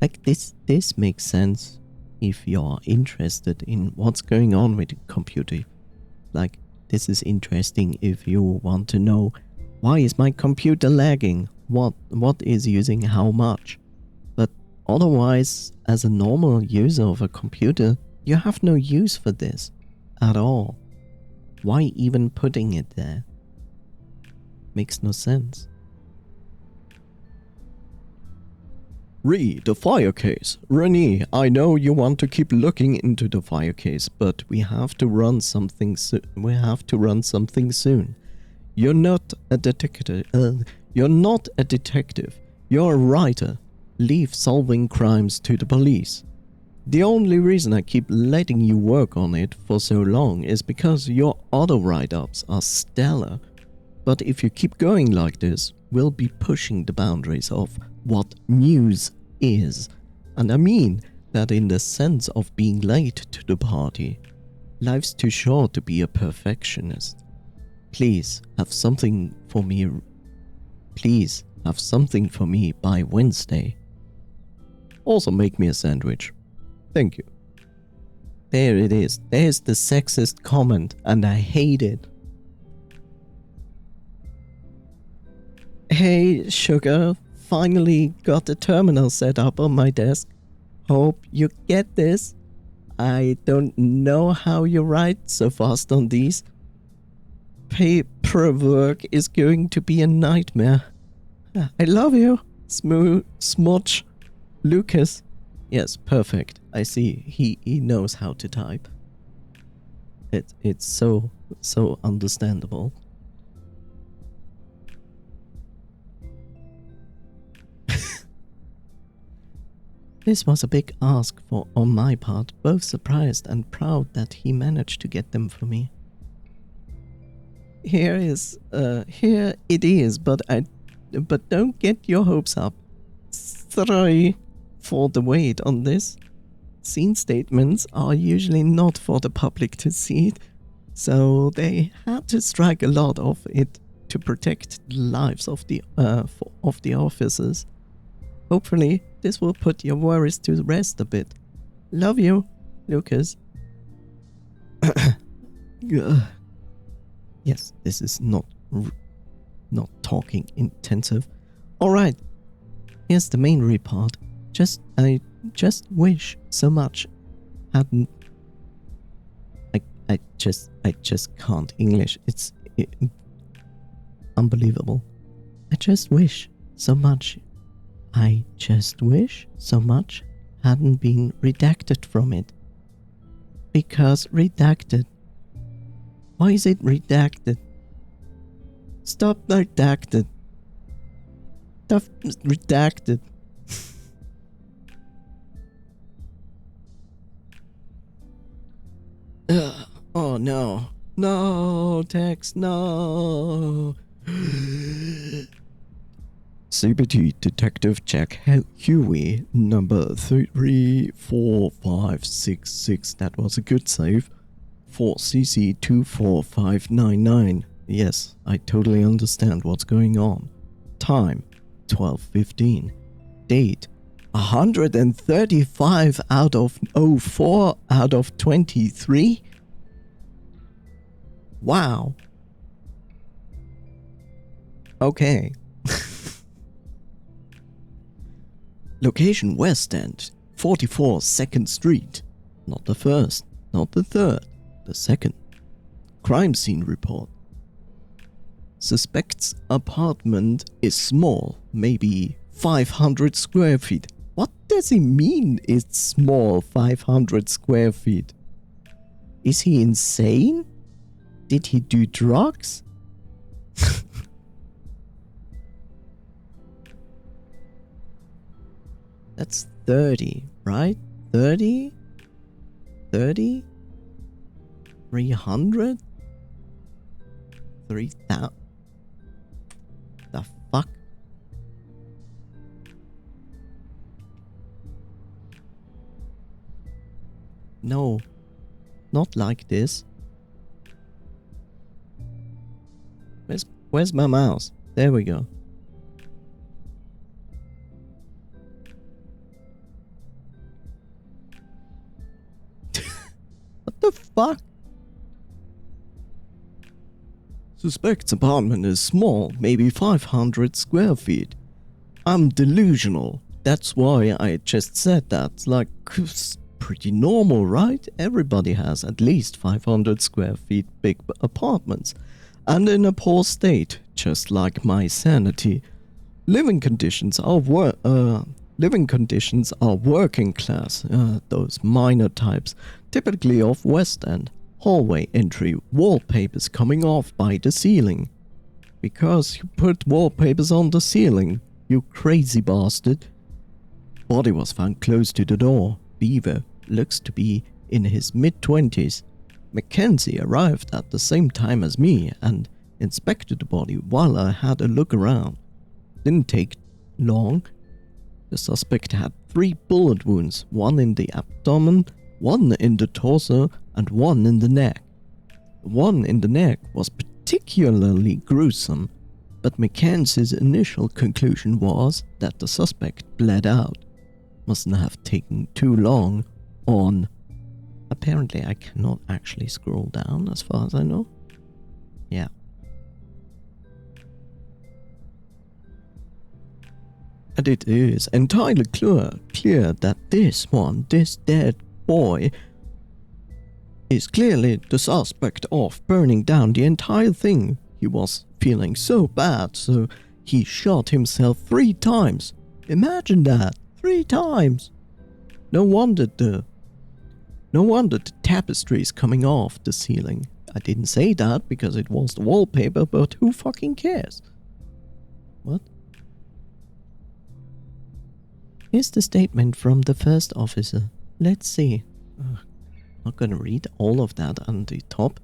Like this makes sense if you're interested in what's going on with the computer. Like, this is interesting if you want to know, why is my computer lagging? What is using how much? But otherwise, as a normal user of a computer, you have no use for this at all. Why even putting it there? Makes no sense. Read the fire case. Renee, I know you want to keep looking into the fire case, but we have to run something soon. You're not a detective. You're a writer. Leave solving crimes to the police. The only reason I keep letting you work on it for so long is because your other write-ups are stellar. But if you keep going like this, we'll be pushing the boundaries of what news is. And I mean that in the sense of being late to the party. Life's too short to be a perfectionist. Please have something for me. Please have something for me by Wednesday. Also make me a sandwich. Thank you. There it is. There's the sexist comment, and I hate it. Hey, sugar. Finally got the terminal set up on my desk. Hope you get this. I don't know how you write so fast on these. Paperwork is going to be a nightmare. I love you. Smudge. Lucas. Yes, perfect. I see. He knows how to type. It's so understandable. This was a big ask on my part, both surprised and proud that he managed to get them for me. Here it is, but don't get your hopes up. Sorry for the wait on this. Scene statements are usually not for the public to see, so they had to strike a lot of it to protect the lives of the officers. Hopefully, this will put your worries to rest a bit. Love you, Lucas. Yes, this is not talking intensive. Alright, here's the main report. I just wish so much hadn't... I just can't English. It's unbelievable. I just wish so much hadn't been redacted from it. Because redacted. Why is it redacted? Stop redacted. Stop redacted. Oh no. No, text, no. CBT Detective Jack Huey, number 334566. That was a good save. For CC 24599. Yes, I totally understand what's going on. Time 12:15. Date 135 out of 04 out of 23. Wow. Okay. Location West End, 44 2nd Street. Not the first, not the third, the second. Crime scene report. Suspect's apartment is small, maybe 500 square feet. What does he mean it's small, 500 square feet? Is he insane? Did he do drugs? That's 30, right? 30? 30? 300? 3,000? The fuck? No. Not like this. Where's my mouse? There we go. What the fuck? Suspect's apartment is small, maybe 500 square feet. I'm delusional. That's why I just said that. Like, it's pretty normal, right? Everybody has at least 500 square feet big apartments. And in a poor state, just like my sanity. Living conditions are working class, those minor types, typically of West End. Hallway entry, wallpapers coming off by the ceiling. Because you put wallpapers on the ceiling, you crazy bastard. Body was found close to the door. Beaver looks to be in his mid-20s. Mackenzie arrived at the same time as me and inspected the body while I had a look around. Didn't take long. The suspect had 3 bullet wounds, one in the abdomen, one in the torso, and one in the neck. The one in the neck was particularly gruesome, but Mackenzie's initial conclusion was that the suspect bled out. Mustn't have taken too long on... Apparently I cannot actually scroll down as far as I know. Yeah. And it is entirely clear that this dead boy, is clearly the suspect of burning down the entire thing. He was feeling so bad, so he shot himself 3 times. Imagine that, 3 times. No wonder the tapestry is coming off the ceiling. I didn't say that because it was the wallpaper, but who fucking cares? What? Here's the statement from the first officer. Let's see. Not gonna read all of that on the top.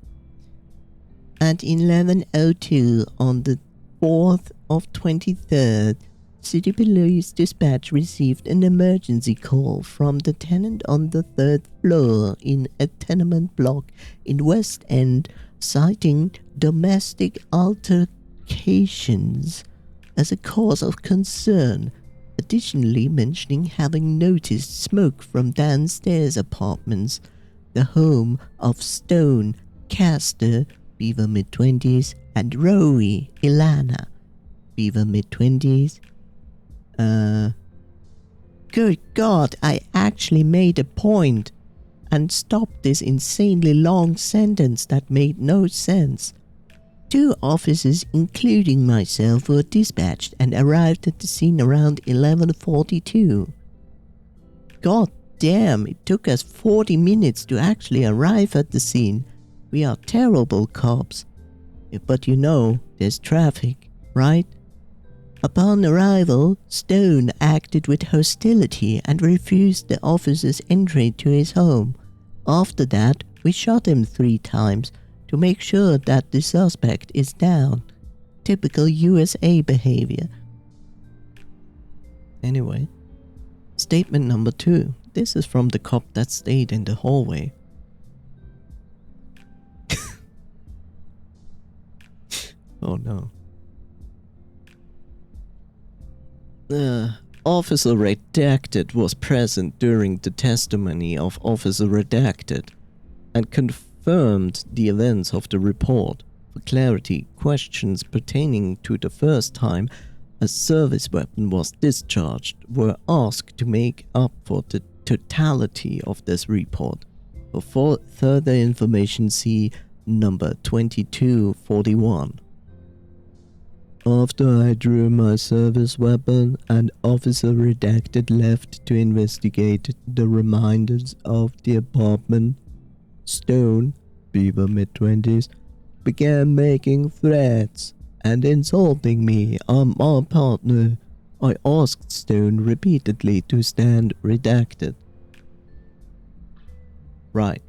At 11:02 on the 4th of 23rd, City Police Dispatch received an emergency call from the tenant on the 3rd floor in a tenement block in West End, citing domestic altercations as a cause of concern, additionally mentioning having noticed smoke from downstairs apartments, the home of Stone, Castor, Beaver mid-20s, and Rowie, Ilana, Beaver mid-20s. Good God, I actually made a point and stopped this insanely long sentence that made no sense. 2 officers, including myself, were dispatched and arrived at the scene around 11:42. God damn, it took us 40 minutes to actually arrive at the scene. We are terrible cops. But you know, there's traffic, right? Upon arrival, Stone acted with hostility and refused the officer's entry to his home. After that, we shot him 3 times to make sure that the suspect is down. Typical USA behavior. Anyway, statement number 2. This is from the cop that stayed in the hallway. Oh no. Officer Redacted was present during the testimony of Officer Redacted and confirmed the events of the report. For clarity, questions pertaining to the first time a service weapon was discharged were asked to make up for the totality of this report. For further information, see number 2241. After I drew my service weapon and Officer Redacted left to investigate the reminders of the apartment, Stone, Beaver mid-20s, began making threats and insulting me and my partner. I asked Stone repeatedly to stand Redacted. Right.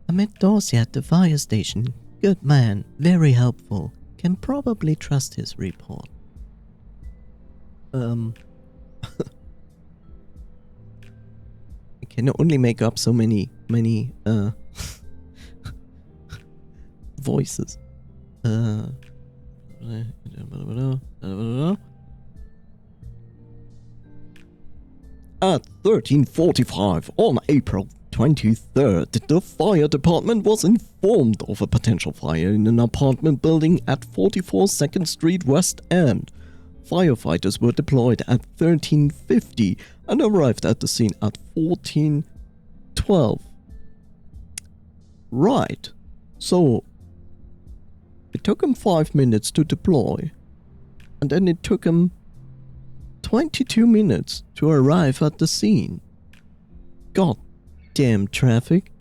I met Dorsey at the fire station. Good man, very helpful. Can probably trust his report. I can only make up so many voices. At 13:45 on April 23rd, the fire department was informed of a potential fire in an apartment building at 44 2nd Street West End. Firefighters were deployed at 13:50 and arrived at the scene at 14:12. Right, so it took them 5 minutes to deploy, and then it took them 22 minutes to arrive at the scene. God damn traffic.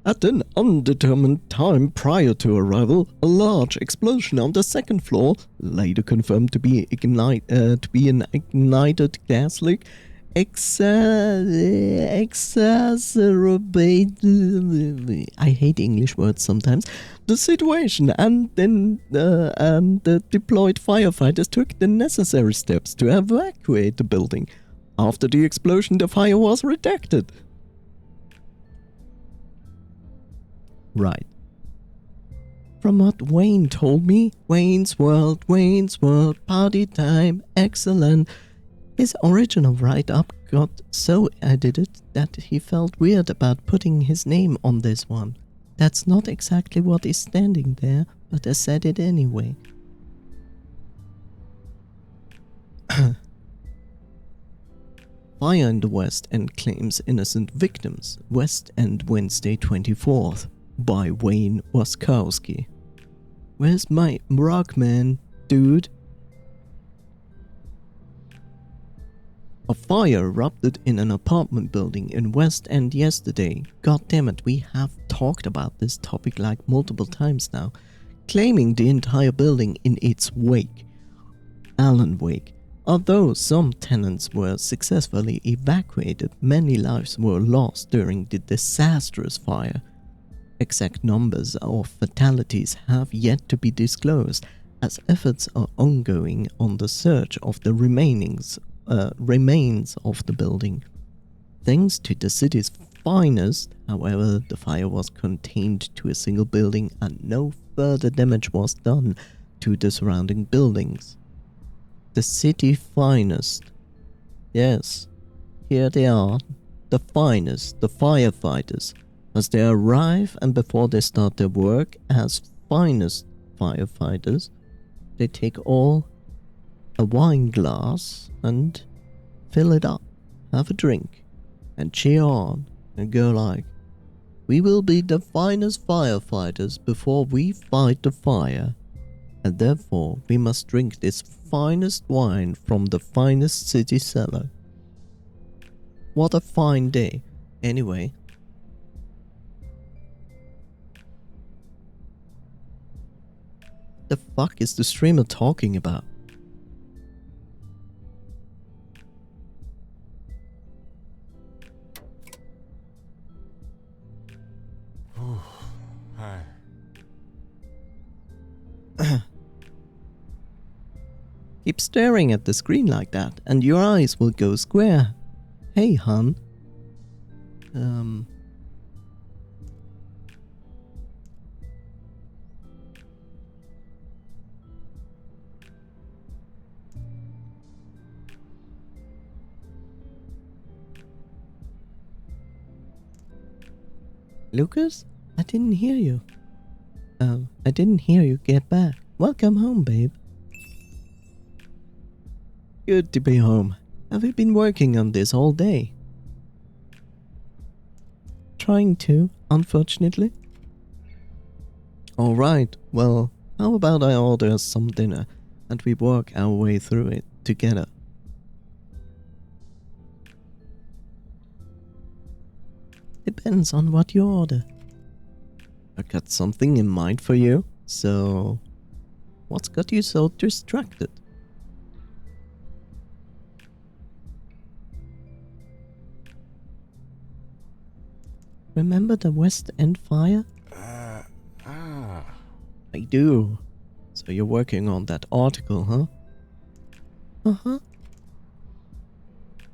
At an undetermined time prior to arrival, a large explosion on the 2nd floor, later confirmed to be an ignited gas leak, exacerbated. I hate English words sometimes. The situation, and then the deployed firefighters took the necessary steps to evacuate the building. After the explosion, the fire was redacted. Right. From what Wayne told me, Wayne's World, party time, excellent. His original write-up got so edited that he felt weird about putting his name on this one. That's not exactly what is standing there, but I said it anyway. Fire in the West End claims innocent victims. West End, Wednesday 24th. By Wayne Waskowski. Where's my Rockman, dude? A fire erupted in an apartment building in West End yesterday. God damn it, we have talked about this topic like multiple times now, claiming the entire building in its wake. Alan wake. Although some tenants were successfully evacuated, many lives were lost during the disastrous fire. Exact numbers of fatalities have yet to be disclosed, as efforts are ongoing on the search of the remains of the building. Thanks to the city's finest, however, the fire was contained to a single building and no further damage was done to the surrounding buildings. The city finest. Yes, here they are, the finest, the firefighters. As they arrive and before they start their work as finest firefighters, they take all a wine glass and fill it up, have a drink, and cheer on, and go like, "We will be the finest firefighters before we fight the fire, and therefore we must drink this finest wine from the finest city cellar." What a fine day. Anyway, the fuck is the streamer talking about? Keep staring at the screen like that, and your eyes will go square. Hey, hun. Lucas? I didn't hear you. I didn't hear you get back. Welcome home, babe. Good to be home. Have you been working on this all day? Trying to, unfortunately. Alright, well, how about I order us some dinner and we work our way through it together? Depends on what you order. I got something in mind for you, so what's got you so distracted? Remember the West End fire? I do. So you're working on that article, huh? Uh-huh.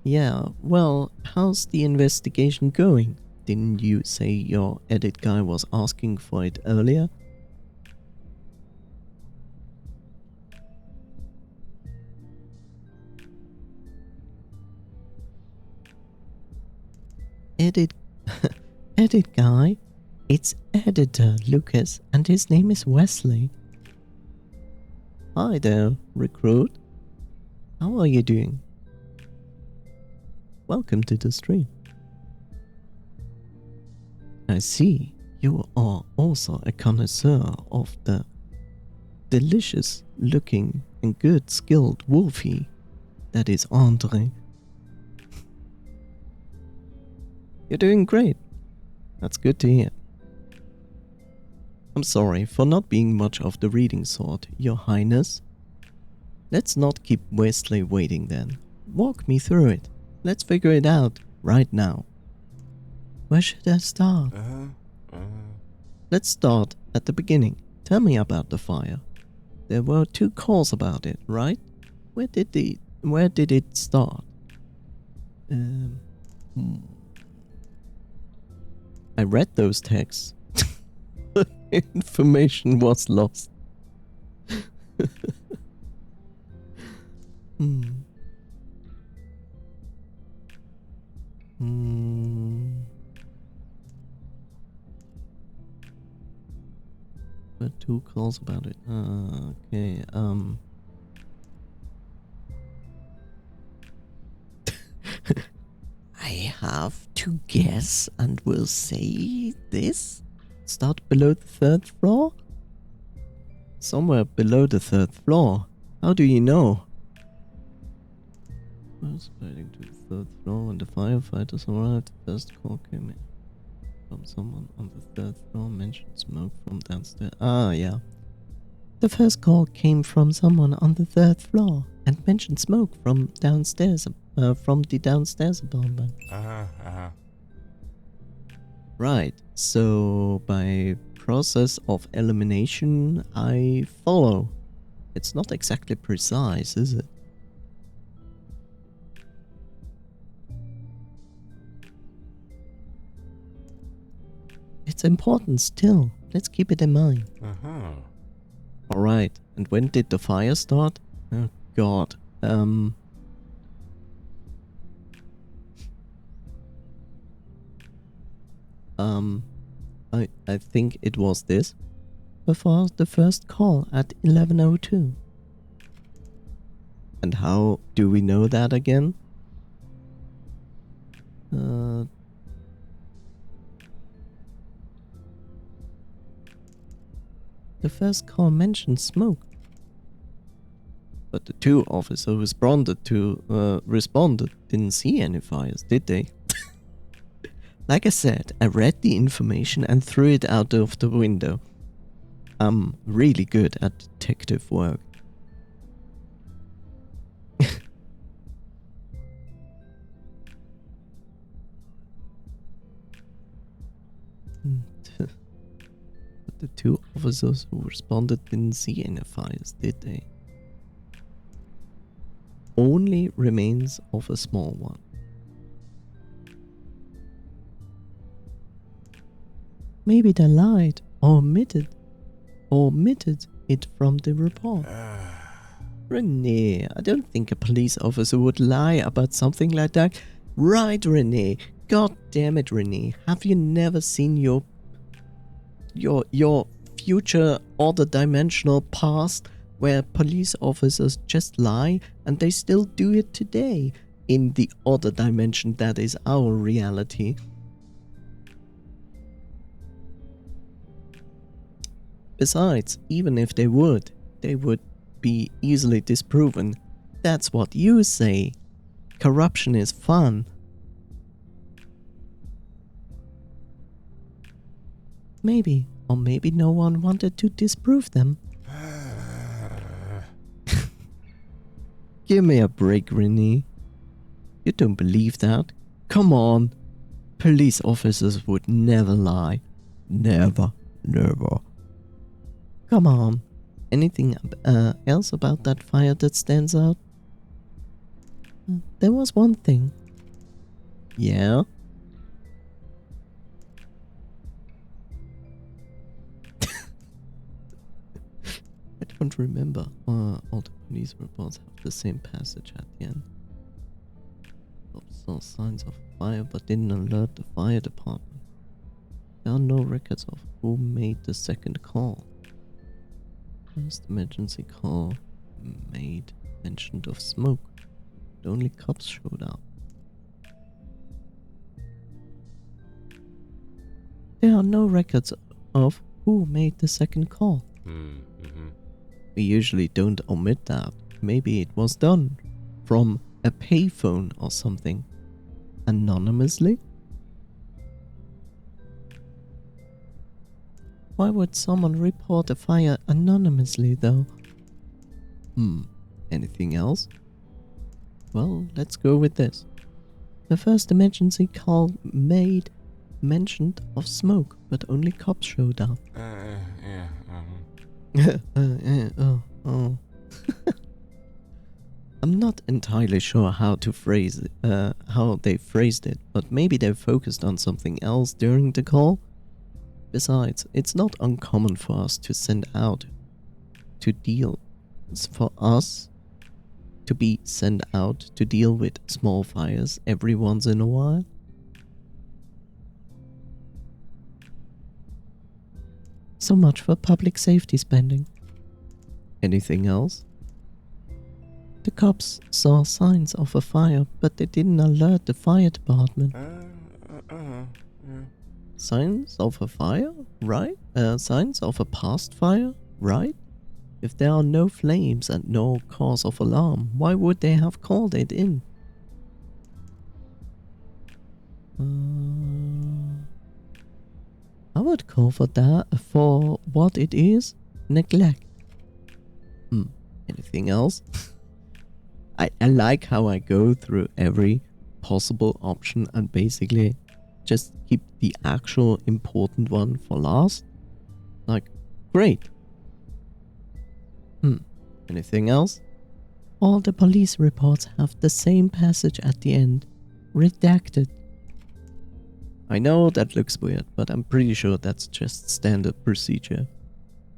Yeah, well, how's the investigation going? Didn't you say your edit guy was asking for it earlier? Edit... edit guy? It's editor, Lucas, and his name is Wesley. Hi there, recruit. How are you doing? Welcome to the stream. I see you are also a connoisseur of the delicious looking and good skilled wolfie that is Andre. You're doing great. That's good to hear. I'm sorry for not being much of the reading sort, Your Highness. Let's not keep Wesley waiting then. Walk me through it. Let's figure it out right now. Where should I start? Let's start at the beginning. Tell me about the fire. There were 2 calls about it, right? Where did it start? I read those texts. Information was lost. But 2 calls about it. Okay, I have to guess and will say this. Start below the 3rd floor? Somewhere below the 3rd floor. How do you know? Was heading to the 3rd floor when the firefighters arrived. The first call came in from someone on the 3rd floor, mentioned smoke from downstairs. Ah, yeah. The first call came from someone on the 3rd floor and mentioned smoke from downstairs, from the downstairs apartment. Right, so by process of elimination, I follow. It's not exactly precise, is it? It's important still. Let's keep it in mind. Alright, and when did the fire start? Oh god. I think it was this. Before the first call at 11:02. And how do we know that again? The first call mentioned smoke. But the 2 officers responded didn't see any fires, did they? Like I said, I read the information and threw it out of the window. I'm really good at detective work. But the two officers who responded didn't see any fires, did they? Only remains of a small one. Maybe they lied or omitted it from the report. Renee, I don't think a police officer would lie about something like that. Right, Renee. God damn it, Renee. Have you never seen your future other dimensional past where police officers just lie and they still do it today in the other dimension that is our reality? Besides, even if they would be easily disproven. That's what you say. Corruption is fun. Maybe, or maybe no one wanted to disprove them. Give me a break, Renee. You don't believe that? Come on. Police officers would never lie. Never. Come on. Anything else about that fire that stands out? There was one thing. Yeah? I don't remember. All the police reports have the same passage at the end. Cops saw signs of fire but didn't alert the fire department. There are no records of who made the second call. First emergency call made mention of smoke, but only cops showed up. There are no records of who made the second call. We usually don't omit that. Maybe it was done from a payphone or something. Anonymously? Why would someone report a fire anonymously though? Anything else? Well, let's go with this. The first emergency call made mention of smoke, but only cops showed up. I'm not entirely sure how to phrase it, how they phrased it, but maybe they focused on something else during the call. Besides, it's not uncommon for us to send out to deal. It's for us to be sent out to deal with small fires every once in a while. So much for public safety spending. Anything else? The cops saw signs of a fire, but they didn't alert the fire department. Signs of a fire? Right? Signs of a past fire? Right? If there are no flames and no cause of alarm, why would they have called it in? I would call for that for what it is, neglect. Anything else? I like how I go through every possible option and basically just keep the actual important one for last. Like, great. Anything else? All the police reports have the same passage at the end. Redacted. I know that looks weird, but I'm pretty sure that's just standard procedure.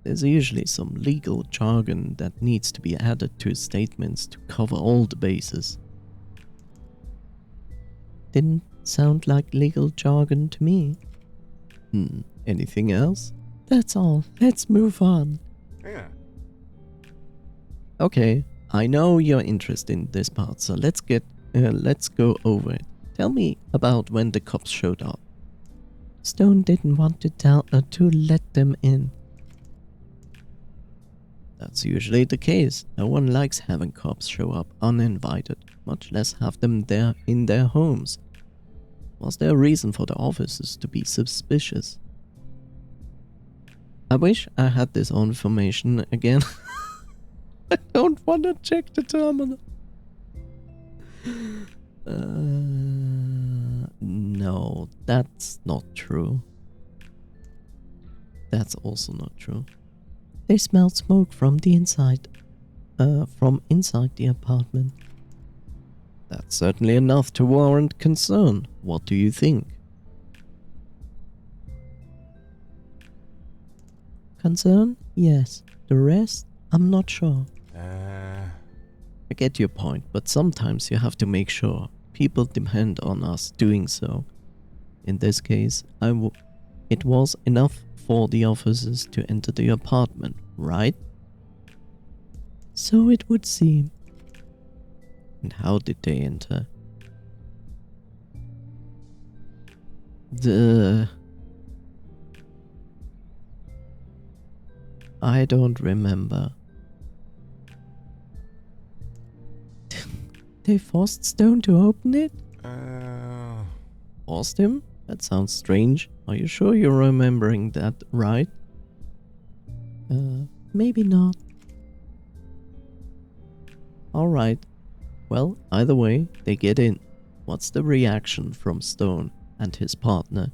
There's usually some legal jargon that needs to be added to statements to cover all the bases. Didn't sound like legal jargon to me. Anything else? That's all. Let's move on. Yeah. Okay, I know you're interested in this part, so let's go over it. Tell me about when the cops showed up. Stone didn't want to let them in. That's usually the case. No one likes having cops show up uninvited, much less have them there in their homes. Was there a reason for the officers to be suspicious? I wish I had this information again. I don't want to check the terminal. No, that's not true. That's also not true. They smelled smoke from the inside. From inside the apartment. That's certainly enough to warrant concern. What do you think? Concern? Yes. The rest? I'm not sure. I get your point, but sometimes you have to make sure. People depend on us doing so. In this case, it was enough for the officers to enter the apartment, right? So it would seem. And how did they enter? I don't remember. They forced Stone to open it? Forced him? That sounds strange. Are you sure you're remembering that right? Maybe not. Alright. Well, either way, they get in. What's the reaction from Stone and his partner?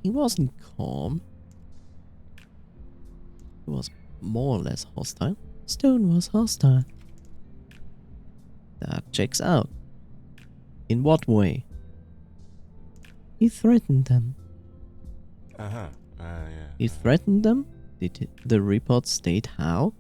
He wasn't calm. He was more or less hostile. Stone was hostile. That checks out. In what way? He threatened them. Yeah. He threatened them? Did the report state how?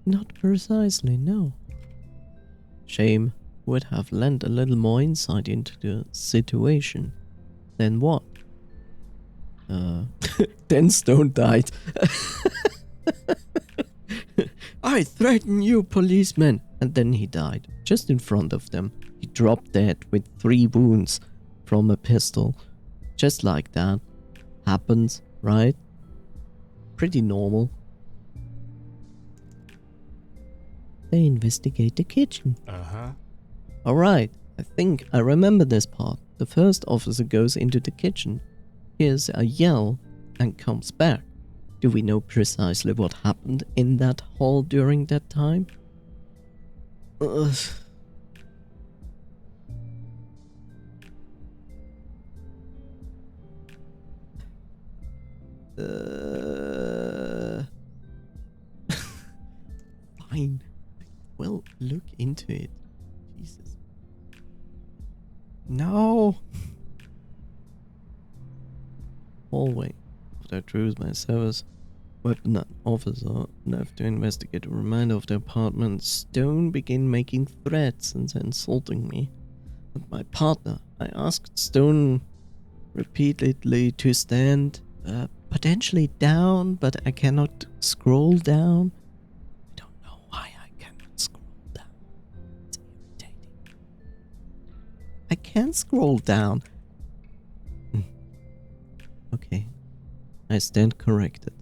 Not precisely, no. Shame. Would have lent a little more insight into the situation. Then what? Then Stone died. I threaten you, policeman! And then he died, just in front of them. He dropped dead with 3 wounds from a pistol. Just like that. Happens, right? Pretty normal. They investigate the kitchen. Alright, I think I remember this part. The first officer goes into the kitchen, hears a yell, and comes back. Do we know precisely what happened in that hall during that time? Fine. We'll look into it. Jesus. No! Hallway. After I choose my service weapon officer left to investigate the remainder of the apartment, Stone began making threats and insulting me and my partner. I asked Stone repeatedly to stand potentially down, but I cannot scroll down. I don't know why I cannot scroll down. It's irritating. I can scroll down. Okay. I stand corrected.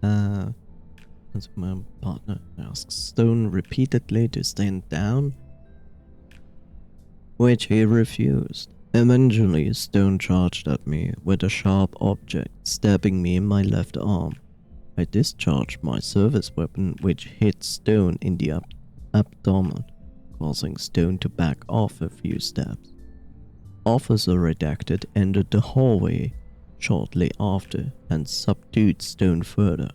As my partner asks Stone repeatedly to stand down, which he refused. Eventually, Stone charged at me with a sharp object, stabbing me in my left arm. I discharged my service weapon, which hit Stone in the abdomen, causing Stone to back off a few steps. Officer Redacted entered the hallway shortly after and subdued Stone further.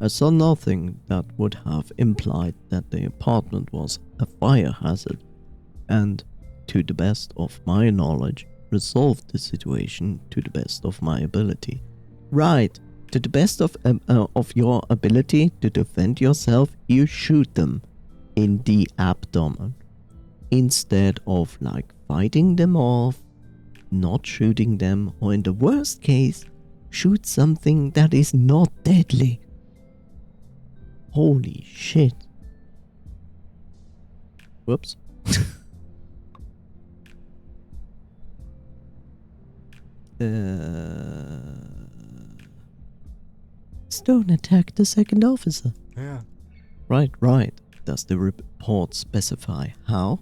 I saw nothing that would have implied that the apartment was a fire hazard, and, to the best of my knowledge, resolved the situation to the best of my ability. Right, to the best of your ability to defend yourself, you shoot them in the abdomen. Instead of fighting them off, not shooting them, or in the worst case, shoot something that is not deadly. Holy shit. Whoops. Stone attacked the second officer. Yeah. Right, right. Does the report specify how?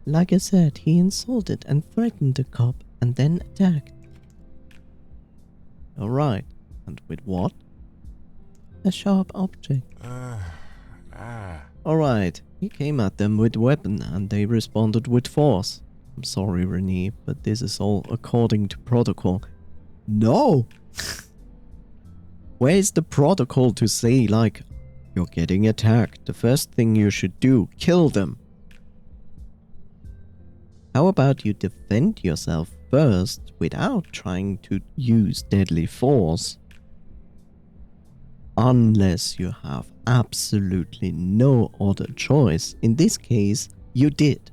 Like I said, he insulted and threatened the cop and then attacked. Alright, and with what? A sharp object. Alright, he came at them with weapon and they responded with force. I'm sorry, Renee, but this is all according to protocol. No! Where's the protocol to say, like, you're getting attacked, the first thing you should do, kill them? How about you defend yourself first without trying to use deadly force? Unless you have absolutely no other choice. In this case, you did.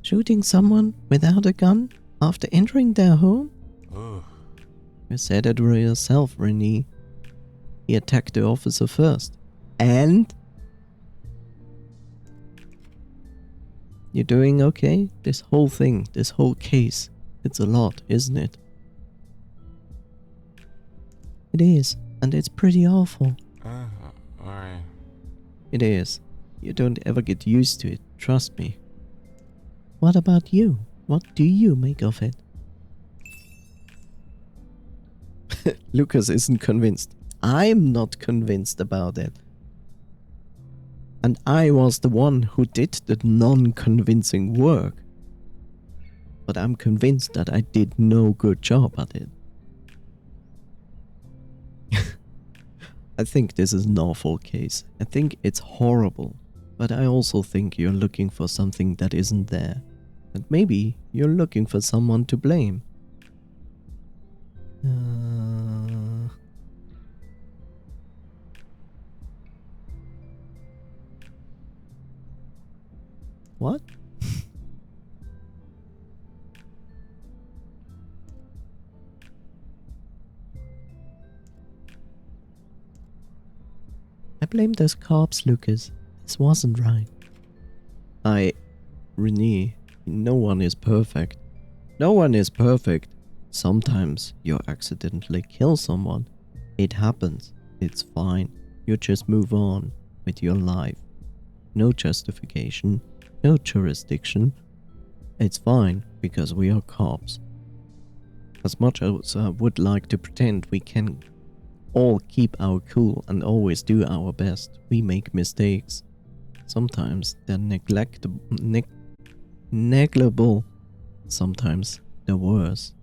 Shooting someone without a gun after entering their home? Ooh. You said it yourself, Renee. He attacked the officer first. And? You doing okay? This whole thing, this whole case, it's a lot, isn't it? It is, and it's pretty awful. Alright. It is. You don't ever get used to it, trust me. What about you? What do you make of it? Lucas isn't convinced. I'm not convinced about it. And I was the one who did the non-convincing work. But I'm convinced that I did no good job at it. I think this is an awful case. I think it's horrible. But I also think you're looking for something that isn't there. And maybe you're looking for someone to blame. What? I blame those cops, Lucas. This wasn't right. Renee, no one is perfect. No one is perfect. Sometimes you accidentally kill someone. It happens. It's fine. You just move on with your life. No justification. No jurisdiction. It's fine because we are cops. As much as I would like to pretend we can all keep our cool and always do our best, we make mistakes. Sometimes they're negligible. Sometimes they're worse.